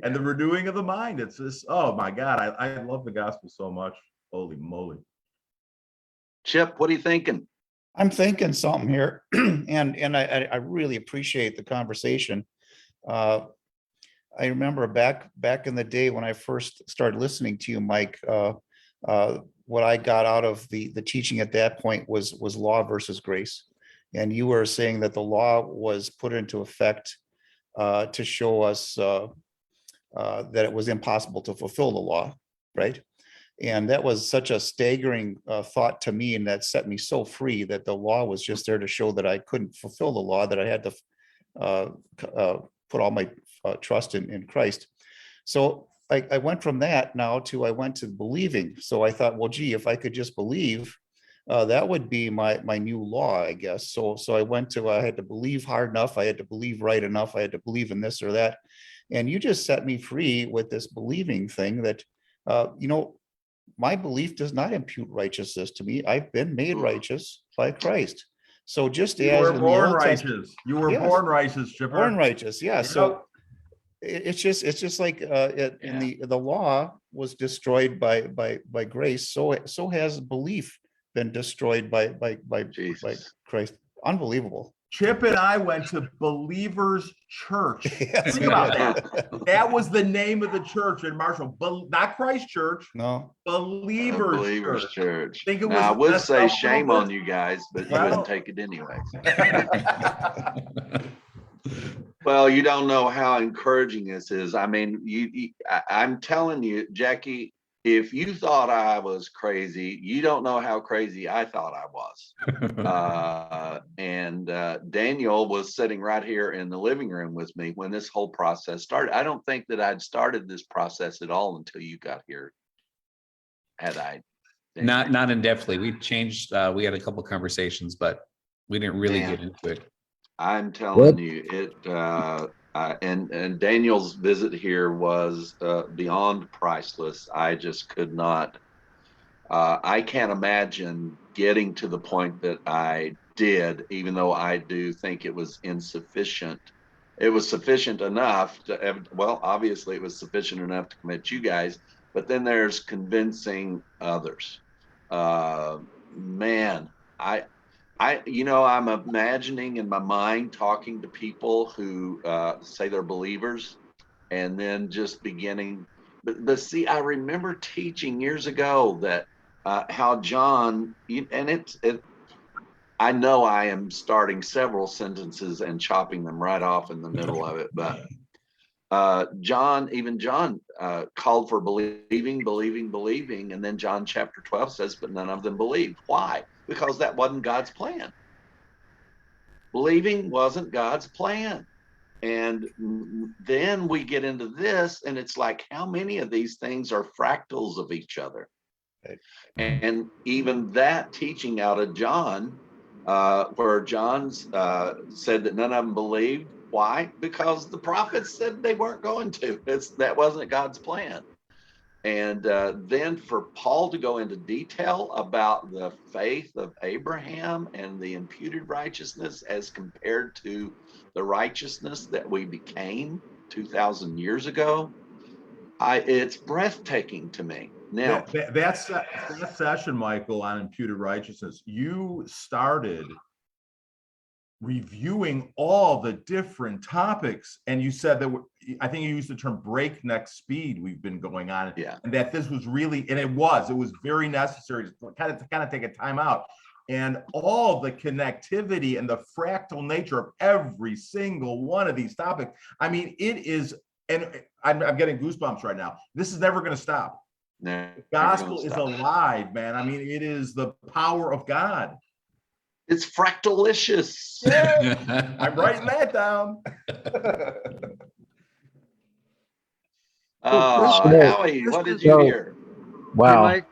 and the renewing of the mind. It's this, oh my God, I love the gospel so much. Holy moly. Chip, what are you thinking? I'm thinking something here, and I really appreciate the conversation. I remember back in the day when I first started listening to you, Mike. What I got out of the teaching at that point was law versus grace, and you were saying that the law was put into effect to show us that it was impossible to fulfill the law, right? And that was such a staggering thought to me, and that set me so free that the law was just there to show that I couldn't fulfill the law, that I had to put all my trust in Christ. So I went from that now to I went to believing. So I thought, well, gee, if I could just believe, that would be my new law, I guess. So I had to believe hard enough, I had to believe right enough, I had to believe in this or that. And you just set me free with this believing thing that, my belief does not impute righteousness to me. I've been made righteous by Christ. So just You as were in the born Old Testament, righteous. You were Yes. born righteous, Chipper. born righteous, yeah. Yep. So it's just like in the law was destroyed by grace. So has belief been destroyed by Jesus. Christ. Unbelievable. Chip and I went to Believers Church. Yes, Think we about did. that. That was the name of the church in Marshall. Not Christ Church, No. Believers Believers Church. Church. Think it Now, I was would messed say up a little shame on bit? you guys, but you Well- wouldn't take it anyways. Well, you don't know how encouraging this is. I mean, I'm telling you, Jackie, if you thought I was crazy, you don't know how crazy I thought I was. And Daniel was sitting right here in the living room with me when this whole process started. I don't think that I'd started this process at all until you got here. Had I? Daniel? Not in depthly. We changed, we had a couple conversations, but we didn't really Man. get into it. I'm telling you, it and Daniel's visit here was beyond priceless. I just could not. I can't imagine getting to the point that I did, even though I do think it was insufficient. It was sufficient enough to, well, obviously it was sufficient enough to commit you guys, but then there's convincing others. Man, I'm imagining in my mind talking to people who say they're believers and then just beginning. But see, I remember teaching years ago that how John, I know I am starting several sentences and chopping them right off in the middle of it, but John called for believing. And then John chapter 12 says, but none of them believed. Why? Because that wasn't God's plan. Believing wasn't God's plan. And then we get into this, and it's like, how many of these things are fractals of each other? Right. And even that teaching out of John, where John's said that none of them believed. Why? Because the prophets said they weren't going to. That wasn't God's plan. And then for Paul to go into detail about the faith of Abraham and the imputed righteousness as compared to the righteousness that we became 2,000 years ago, it's breathtaking to me. Now, that session, Michael, on imputed righteousness, you started reviewing all the different topics, and you said that I think you used the term breakneck speed we've been going on, and that this was really, and it was very necessary to kind of take a time out, and all the connectivity and the fractal nature of every single one of these topics. I mean, it is, and I'm getting goosebumps right now. This is never going to stop. The gospel is alive, man. I mean, it is the power of God. It's fractalicious. Yeah, I'm writing that down. Howie, what did you hear? Wow. Hey, Mike,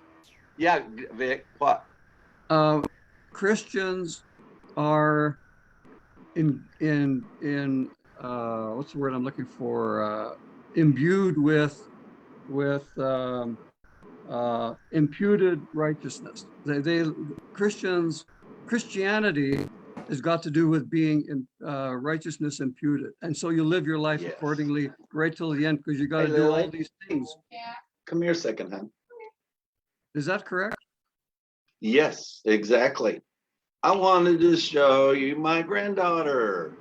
Yeah, Vic, what? Christians are in what's the word I'm looking for? Imbued with imputed righteousness. Christianity has got to do with being in righteousness imputed, and so you live your life accordingly right till the end, because you got to do all these things. Come here a second, hon. Is that correct? Yes, exactly. I wanted to show you my granddaughter.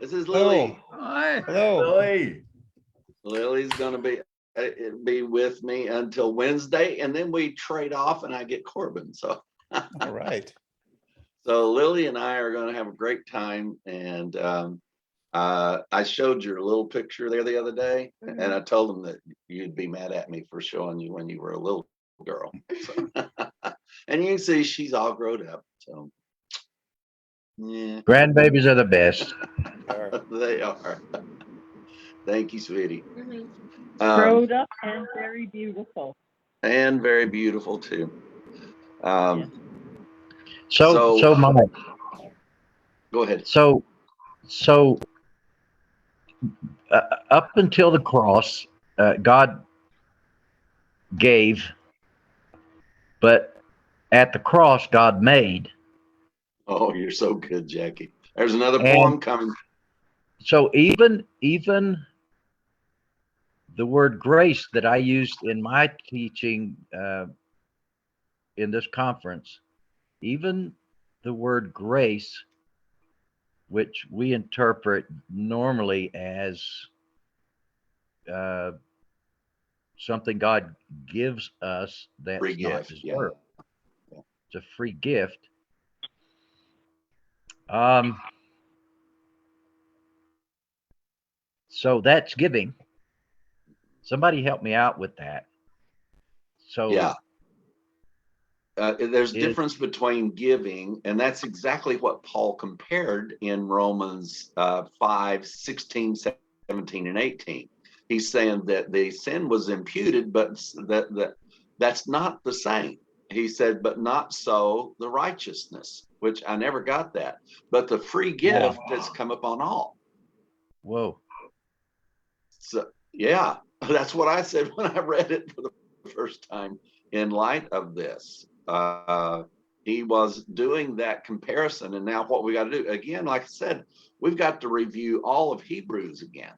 This is Lily. Hi. Hello. Lily. Lily's gonna be with me until Wednesday, and then we trade off, and I get Corbin. So. All right. So Lily and I are going to have a great time, and I showed your little picture there the other day, and I told them that you'd be mad at me for showing you when you were a little girl. So, and you can see she's all grown up. So yeah, Grandbabies are the best. they are. Thank you, sweetie. Growed up and very beautiful. And very beautiful too. Yes. So Mike, Go ahead. so up until the cross, God gave, but at the cross, God made. Oh, you're so good, Jackie. There's another And poem coming. so even the word grace that I used in my teaching in this conference, even the word grace, which we interpret normally as something God gives us that's Free not gift. Yeah. deserved. Yeah. It's a free gift. So that's giving. Somebody help me out with that. So Yeah. There's is, difference between giving, and that's exactly what Paul compared in Romans 5, 16, 17, and 18. He's saying that the sin was imputed, but that's not the same. He said, but not so the righteousness, which I never got that. But the free gift has come upon all. whoa. So, yeah, that's what I said when I read it for the first time in light of this. He was doing that comparison, and now what we got to do again, like I said, we've got to review all of Hebrews again.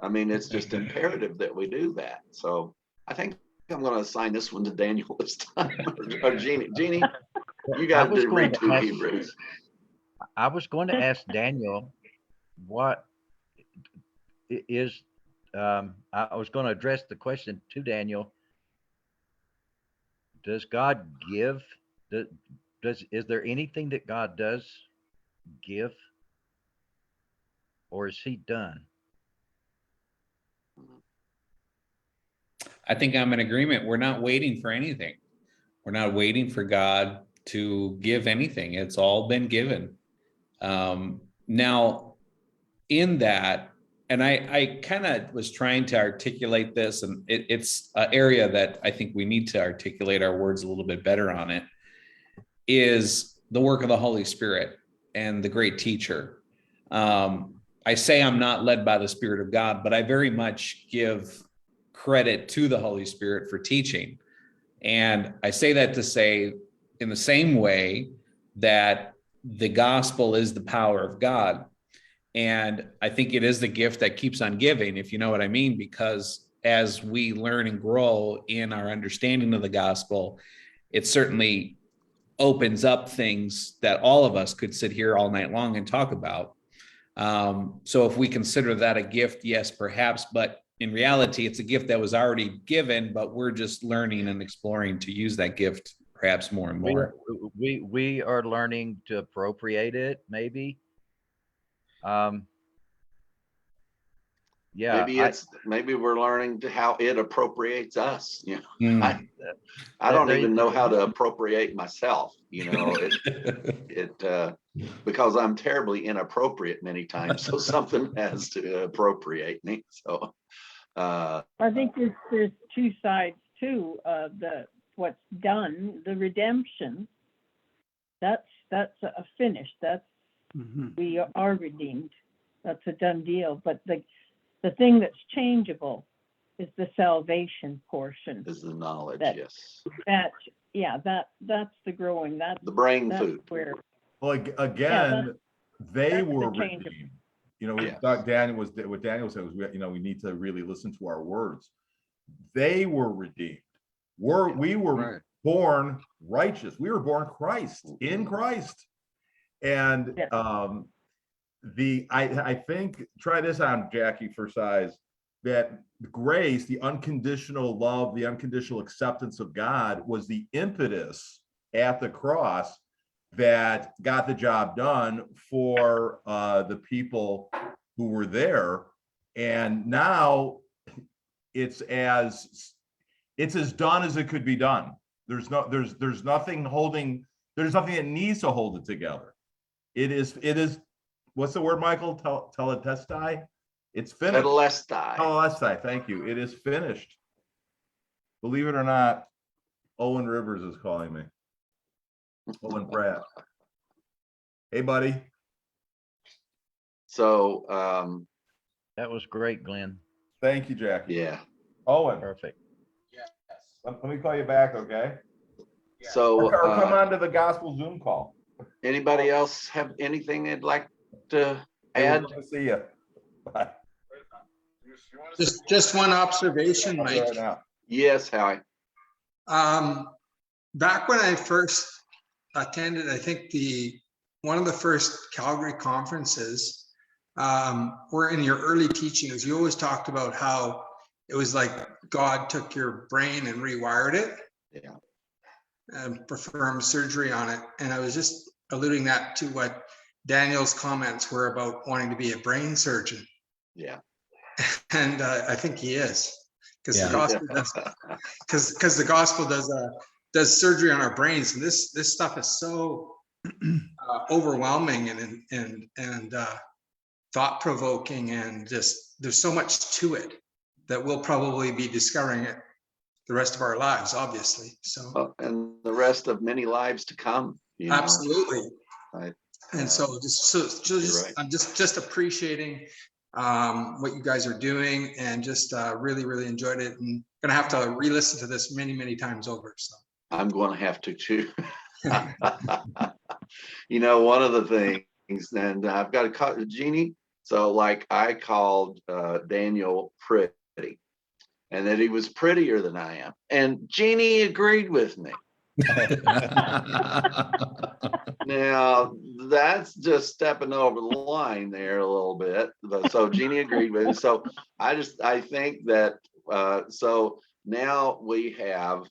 I mean, it's just imperative that we do that. So I think I'm going to assign this one to Daniel this time, or Jeannie. Jeannie, you got to read 2 Hebrews. I was going to ask Daniel what is. I was going to address the question to Daniel. Does God give? Is there anything that God does give, or is He done? I think I'm in agreement. We're not waiting for anything. We're not waiting for God to give anything. It's all been given. Now, in that, and I kind of was trying to articulate this, and it's an area that I think we need to articulate our words a little bit better on it, is the work of the Holy Spirit and the great teacher. I say I'm not led by the Spirit of God, but I very much give credit to the Holy Spirit for teaching. And I say that to say, in the same way that the gospel is the power of God. And I think it is the gift that keeps on giving, if you know what I mean, because as we learn and grow in our understanding of the gospel, it certainly opens up things that all of us could sit here all night long and talk about. So if we consider that a gift, yes, perhaps, but in reality, it's a gift that was already given, but we're just learning and exploring to use that gift perhaps more and more. We are learning to appropriate it, maybe. Yeah, maybe we're learning to how it appropriates us. You know, I don't even know how to appropriate myself. You know, because I'm terribly inappropriate many times. So something has to appropriate me. So I think there's 2 sides too. What's done, the redemption. That's a finish. That's we are redeemed. That's a done deal. But the thing that's changeable is the salvation portion. Is the knowledge, yes. That's the growing. That's the brain that's food. Where, well, again, they were the redeemed. You know, Yes. what Daniel said was, we need to really listen to our words. They were redeemed. We were born righteous. We were born Christ, in Christ. And I think, try this on, Jackie, for size, that grace, the unconditional love, the unconditional acceptance of God was the impetus at the cross that got the job done for the people who were there. And now it's as done as it could be done. There's nothing that needs to hold it together. It is, what's the word, Michael? Tetelestai? It's finished. Tetelestai, thank you. It is finished. Believe it or not, Owen Rivers is calling me. Owen Pratt. Hey, buddy. So, That was great, Glenn. Thank you, Jackie. yeah. Owen, Perfect. let me call you back, okay? So, Or come on to the gospel Zoom call. anybody else have anything they'd like to Hey, we'll add? love to see you. Bye. Just one observation, I'll be Mike. right now. Yes, Howie. Back when I first attended, I think one of the first Calgary conferences, were in your early teachings. You always talked about how it was like God took your brain and rewired it. Yeah. And performed surgery on it. And I was just alluding that to what Daniel's comments were about wanting to be a brain surgeon. Yeah. And I think he is, because Yeah. the gospel does, because the gospel does surgery on our brains, and this stuff is so overwhelming and thought provoking, and just there's so much to it that we'll probably be discovering it the rest of our lives, obviously. So And the rest of many lives to come. You know? absolutely. Right. And so You're right. I'm just appreciating what you guys are doing, and just really enjoyed it, and gonna have to re-listen to this many times over. So I'm going to have to too. You know, one of the things, and I've got to call Jeannie. So like I called Daniel pretty, and that he was prettier than I am. And Jeannie agreed with me. Now that's just stepping over the line there a little bit. But so Jeannie agreed with me. So I think that so now we have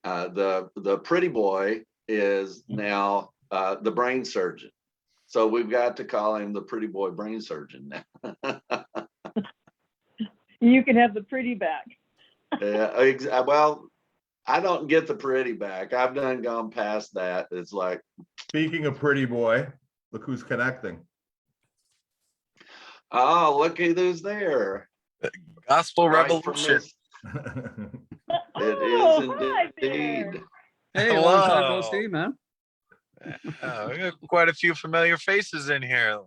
the pretty boy is now the brain surgeon. So we've got to call him the pretty boy brain surgeon now. You can have the pretty back. Well, I don't get the pretty back. I've gone past that. It's like, Speaking of pretty boy, look who's connecting. oh, look who's there. Gospel Right from Revolution. this- It Oh, is hi there. indeed. Hey, long time no Hello. see, man. We got quite a few familiar faces in here.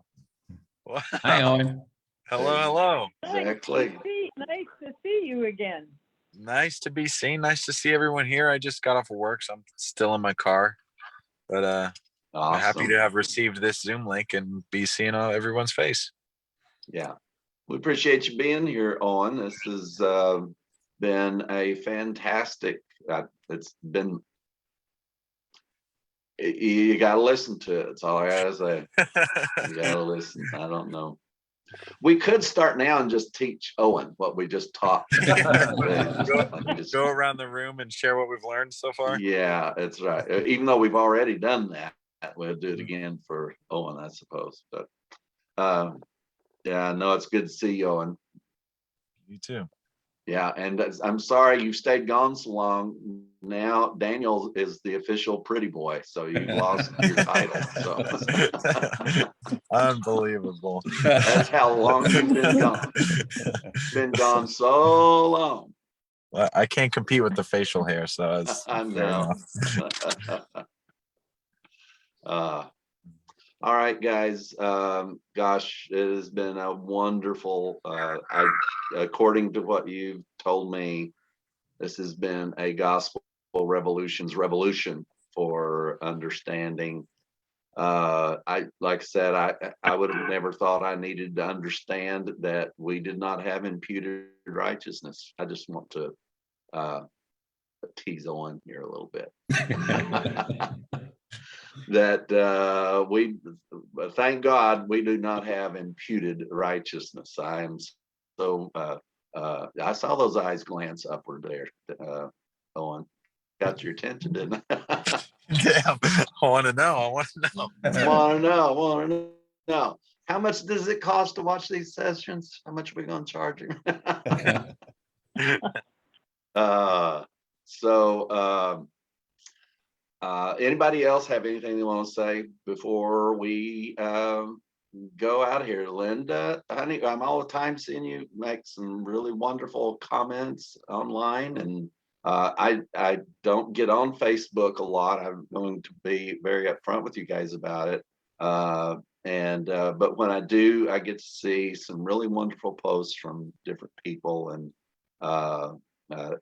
Wow. Hi, Owen. Hello. Exactly. Nice to see you again. Nice to be seen. Nice to see everyone here. I just got off of work, so I'm still in my car. But I'm happy Awesome. to have received this Zoom link and be seeing everyone's face. Yeah, we appreciate you being here, Owen. This has been a fantastic. It's been. You got to listen to it. That's all I gotta say. You gotta listen. I don't know. We could start now and just teach Owen what we just taught. Go around the room and share what we've learned so far. Yeah, that's right. Even though we've already done that, we'll do it again for Owen, I suppose. But yeah, no, it's good to see you, Owen. You too. Yeah, and I'm sorry you stayed gone so long. Now Daniel is the official pretty boy, so you've lost your title. So Unbelievable. that's how long you've been gone. Been gone so long. Well, I can't compete with the facial hair, so it's I fair know. enough. All right, guys. Gosh, it has been a wonderful. According to what you've told me, this has been a gospel revolution for understanding. Like I said, I would have never thought I needed to understand that we did not have imputed righteousness. I just want to tease on here a little bit. That we thank God we do not have imputed righteousness. I am so I saw those eyes glance upward there. Owen, got your attention, didn't I? Damn, I want to know. Want to know. How much does it cost to watch these sessions? How much are we going to charge you? Anybody else have anything they want to say before we go out of here? Linda, honey, I'm all the time seeing you make some really wonderful comments online, and I don't get on Facebook a lot. I'm going to be very upfront with you guys about it. But when I do, I get to see some really wonderful posts from different people, and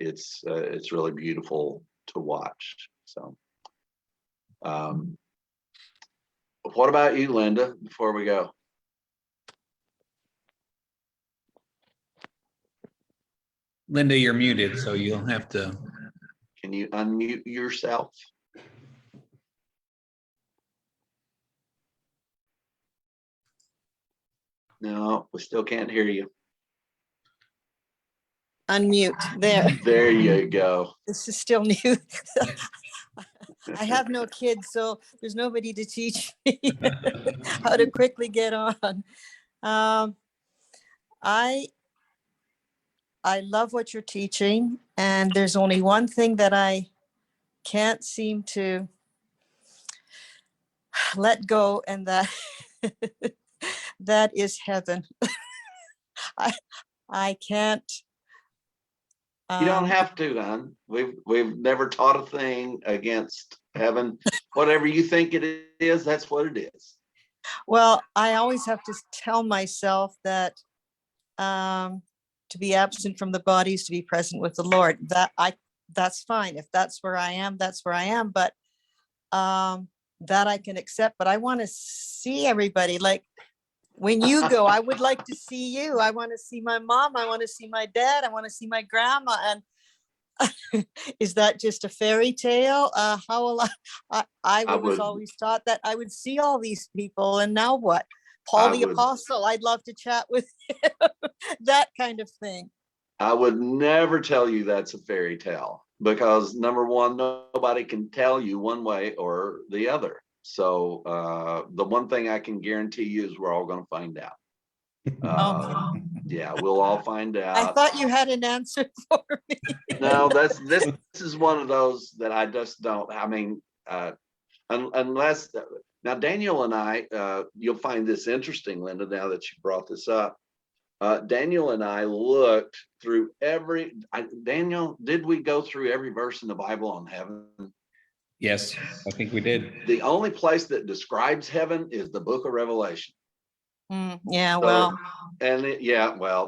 it's really beautiful to watch. So, what about you, Linda? Before we go, Linda, you're muted, so you'll have to. can you unmute yourself? No, we still can't hear you. Unmute there. There you go. This is still new. I have no kids, so there's nobody to teach me how to quickly get on. I love what you're teaching, and there's only one thing that I can't seem to let go, and that is heaven. I can't. You don't have to, hon. We've never taught a thing against heaven. Whatever you think it is, that's what it is. Well, I always have to tell myself that to be absent from the body is to be present with the Lord. That's fine. If that's where I am, that's where I am. But that I can accept. But I want to see everybody. Like when you go, I would like to see you. I want to see my mom. I want to see my dad. I want to see my grandma. And is that just a fairy tale? How will I was always taught that I would see all these people, and now what? Paul the Apostle, I'd love to chat with him. That kind of thing. I would never tell you that's a fairy tale, because number one, nobody can tell you one way or the other. So the one thing I can guarantee you is we're all going to find out. Yeah, we'll all find out. I thought you had an answer for me. No, this is one of those that I just don't. I mean, unless now Daniel and I, you'll find this interesting, Linda, now that you brought this up. Daniel and I looked through Daniel, did we go through every verse in the Bible on heaven? Yes, I think we did. The only place that describes heaven is the book of Revelation. Yeah, So, well.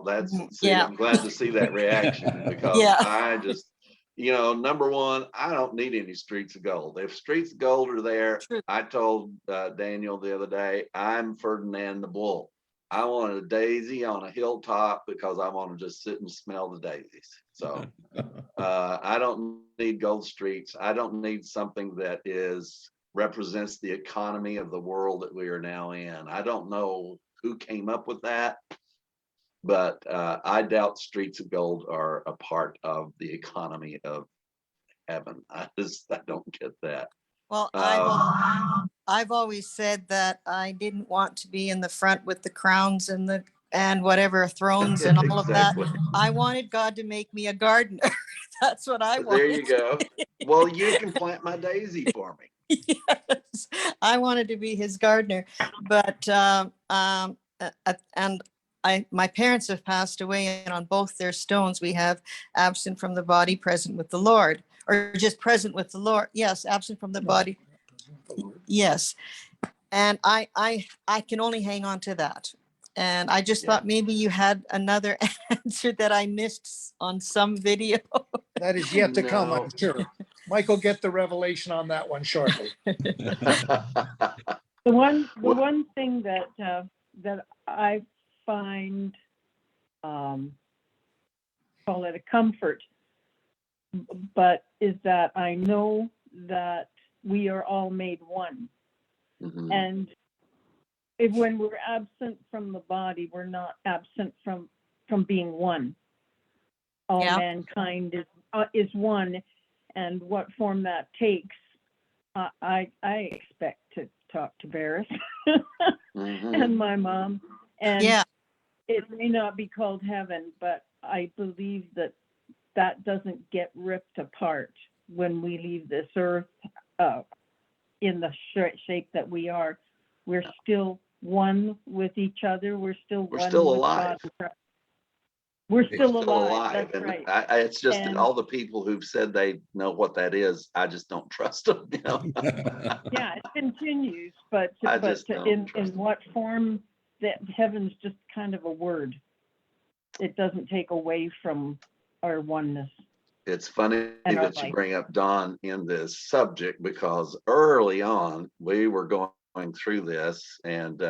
That's, see, yeah. I'm glad to see that reaction, because I just, number one, I don't need any streets of gold. If streets of gold are there, I told Daniel the other day, I'm Ferdinand the Bull. I want a daisy on a hilltop because I want to just sit and smell the daisies. So I don't need gold streets. I don't need something that represents the economy of the world that we are now in. I don't know who came up with that, but I doubt streets of gold are a part of the economy of heaven. I don't get that. Well, I've always said that I didn't want to be in the front with the crowns and whatever thrones and all of that. I wanted God to make me a gardener. That's what I wanted. There you go. Well, you can plant my daisy for me. Yes, I wanted to be his gardener, but my parents have passed away, and on both their stones we have absent from the body, present with the Lord, or just present with the Lord. Yes, absent from the body. Yes, and I can only hang on to that. And I just thought maybe you had another answer that I missed on some video. That is yet to come, I'm sure. Mike will get the revelation on that one shortly. The one thing that I find, call it a comfort, but is that I know that we are all made one. Mm-hmm. And when we're absent from the body, we're not absent from being one. All mankind is one, and what form that takes, I expect to talk to Barris and my mom, and it may not be called heaven, but I believe that doesn't get ripped apart when we leave this earth in the shape that we are. We're still one with each other. We're still one still with alive. God. We're He's still alive. That's and right. it's just that And all the people who've said they know what that is, I just don't trust them. You know? yeah, it continues, but I just don't in trust what form? That heaven's just kind of a word. It doesn't take away from our oneness. It's funny And our that you life. bring up Don in this subject, because early on we were going through this, and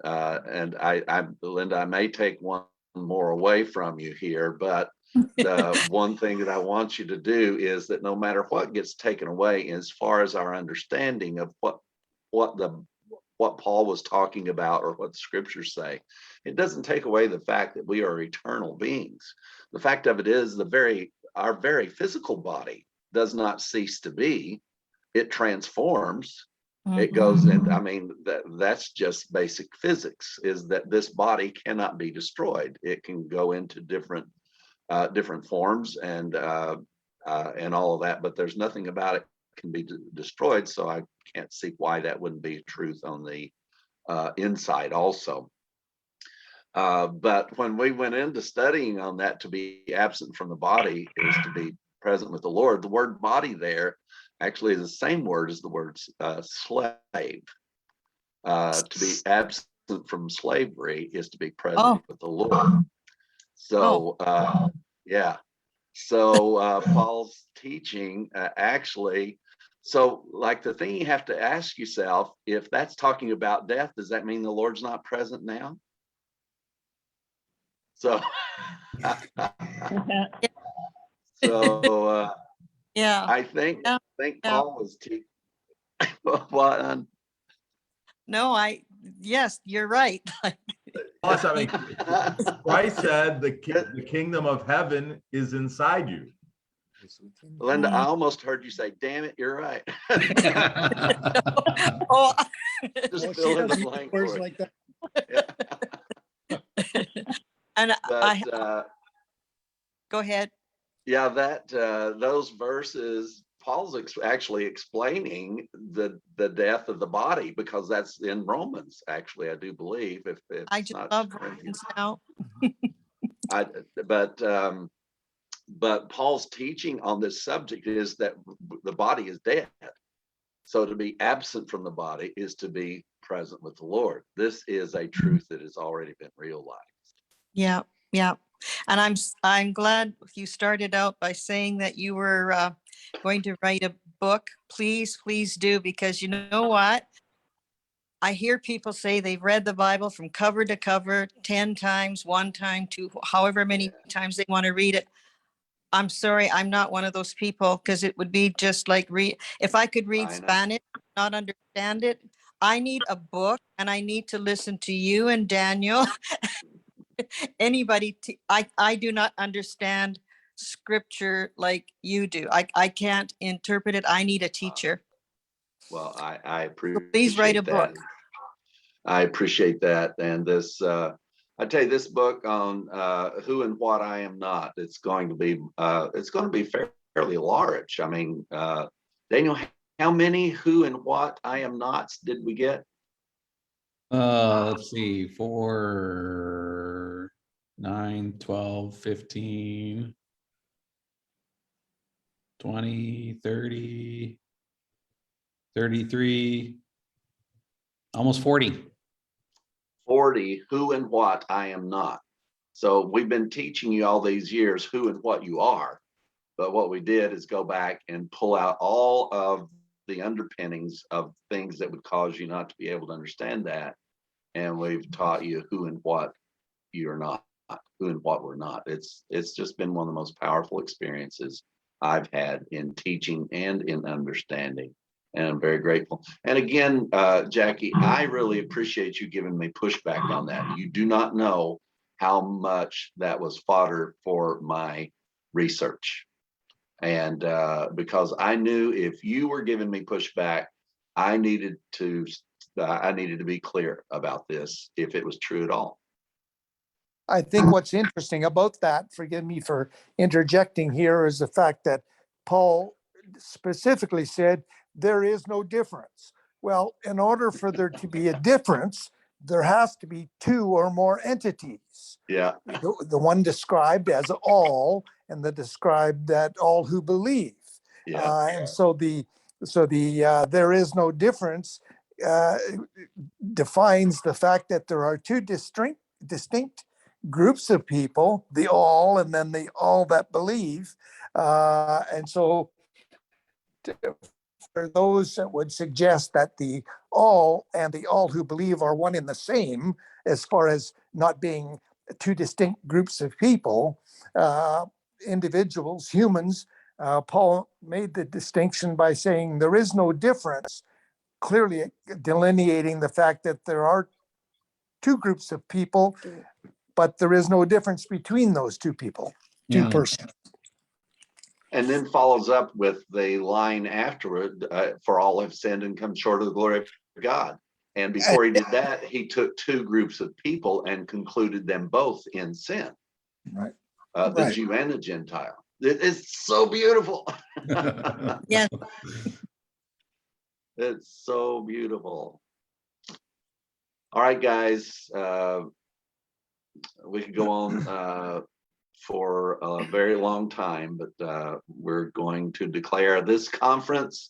Linda, I may take one more away from you here, but the one thing that I want you to do is that no matter what gets taken away, as far as our understanding of what Paul was talking about or what the scriptures say, it doesn't take away the fact that we are eternal beings. The fact of it is, our very physical body does not cease to be. It transforms. It goes in. I mean, that's just basic physics, is that this body cannot be destroyed. It can go into different forms and all of that, but there's nothing about it can be destroyed. So I can't see why that wouldn't be truth on the inside also. But when we went into studying on that, to be absent from the body is to be present with the Lord. The word body there actually is the same word as the word slave. To be absent from slavery is to be present with the Lord. So, yeah. So Paul's teaching actually, so like the thing you have to ask yourself, if that's talking about death, does that mean the Lord's not present now? So, so Yeah. I think Yeah. Paul was teaching. What? No, yes, you're right. Plus, I mean, Christ said the kingdom of heaven is inside you. Linda, I almost heard you say, "Damn it, you're right." Oh, Just fill in the blank Words for it. like that. and But go ahead. yeah, those verses, Paul's actually explaining the death of the body, because that's in Romans. Actually, I do believe, if it's I just not love Corinthians. Romans now. But Paul's teaching on this subject is that the body is dead. So to be absent from the body is to be present with the Lord. This is a truth that has already been realized. Yeah, yeah. And I'm glad you started out by saying that you were going to write a book. Please do, because you know what? I hear people say they've read the Bible from cover to cover 10 times, one time, two, however many times they want to read it. I'm sorry, I'm not one of those people, because it would be just like if I could read Spanish, not understand it. I need a book, and I need to listen to you and Daniel. Anybody, I do not understand scripture like you do. I can't interpret it. I need a teacher. Well, I So please write a appreciate that. book. I appreciate that. And this, I tell you, this book on who and what I am not, it's going to be fairly large. I mean, Daniel, how many who and what I am nots did we get? Let's see, 4, 9, 12, 15, 20, 30, 33, almost 40. 40 who and what I am not. So we've been teaching you all these years who and what you are. But what we did is go back and pull out all of the underpinnings of things that would cause you not to be able to understand that. And we've taught you who and what you're not, who and what we're not. It's just been one of the most powerful experiences I've had in teaching and in understanding. And I'm very grateful. And again, Jackie, I really appreciate you giving me pushback on that. You do not know how much that was fodder for my research. And because I knew if you were giving me pushback, I needed to be clear about this, if it was true at all. I think what's interesting about that, forgive me for interjecting here, is the fact that Paul specifically said there is no difference. Well, in order for there to be a difference, there has to be two or more entities. Yeah. The one described as all, and the described that all who believe. Yeah. And so there is no difference defines the fact that there are two distinct groups of people, the all and then the all that believe. And so for those that would suggest that the all and the all who believe are one in the same, as far as not being two distinct groups of people, individuals, humans, Paul made the distinction by saying there is no difference, clearly delineating the fact that there are two groups of people, but there is no difference between those two people, two persons. And then follows up with the line afterward, for all have sinned and come short of the glory of God. And before he did that, he took two groups of people and concluded them both in sin. Right. The Jew and the Gentile. It is so beautiful. Yes. It's so beautiful. All right, guys. We could go on for a very long time, but we're going to declare this conference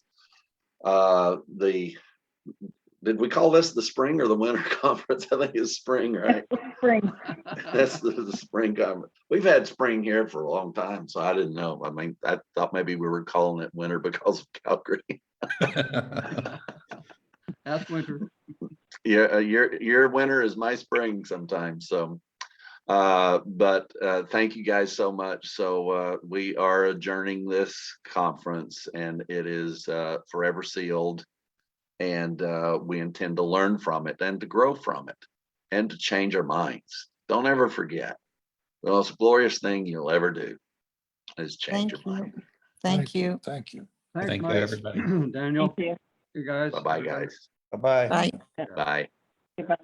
did we call this the spring or the winter conference? I think it's spring, right? Spring. That's the spring conference. We've had spring here for a long time, so I didn't know. I mean, I thought maybe we were calling it winter because of Calgary. That's winter. Yeah, your winter is my spring sometimes. So, but thank you guys so much. So we are adjourning this conference, and it is forever sealed. And we intend to learn from it and to grow from it and to change our minds. Don't ever forget, the most glorious thing you'll ever do is change your mind. Thank you. Thank you. Thanks, Thank you, Mike. everybody. Daniel, Thank you. you guys. Bye-bye, guys. Bye-bye. Bye. Bye. Goodbye.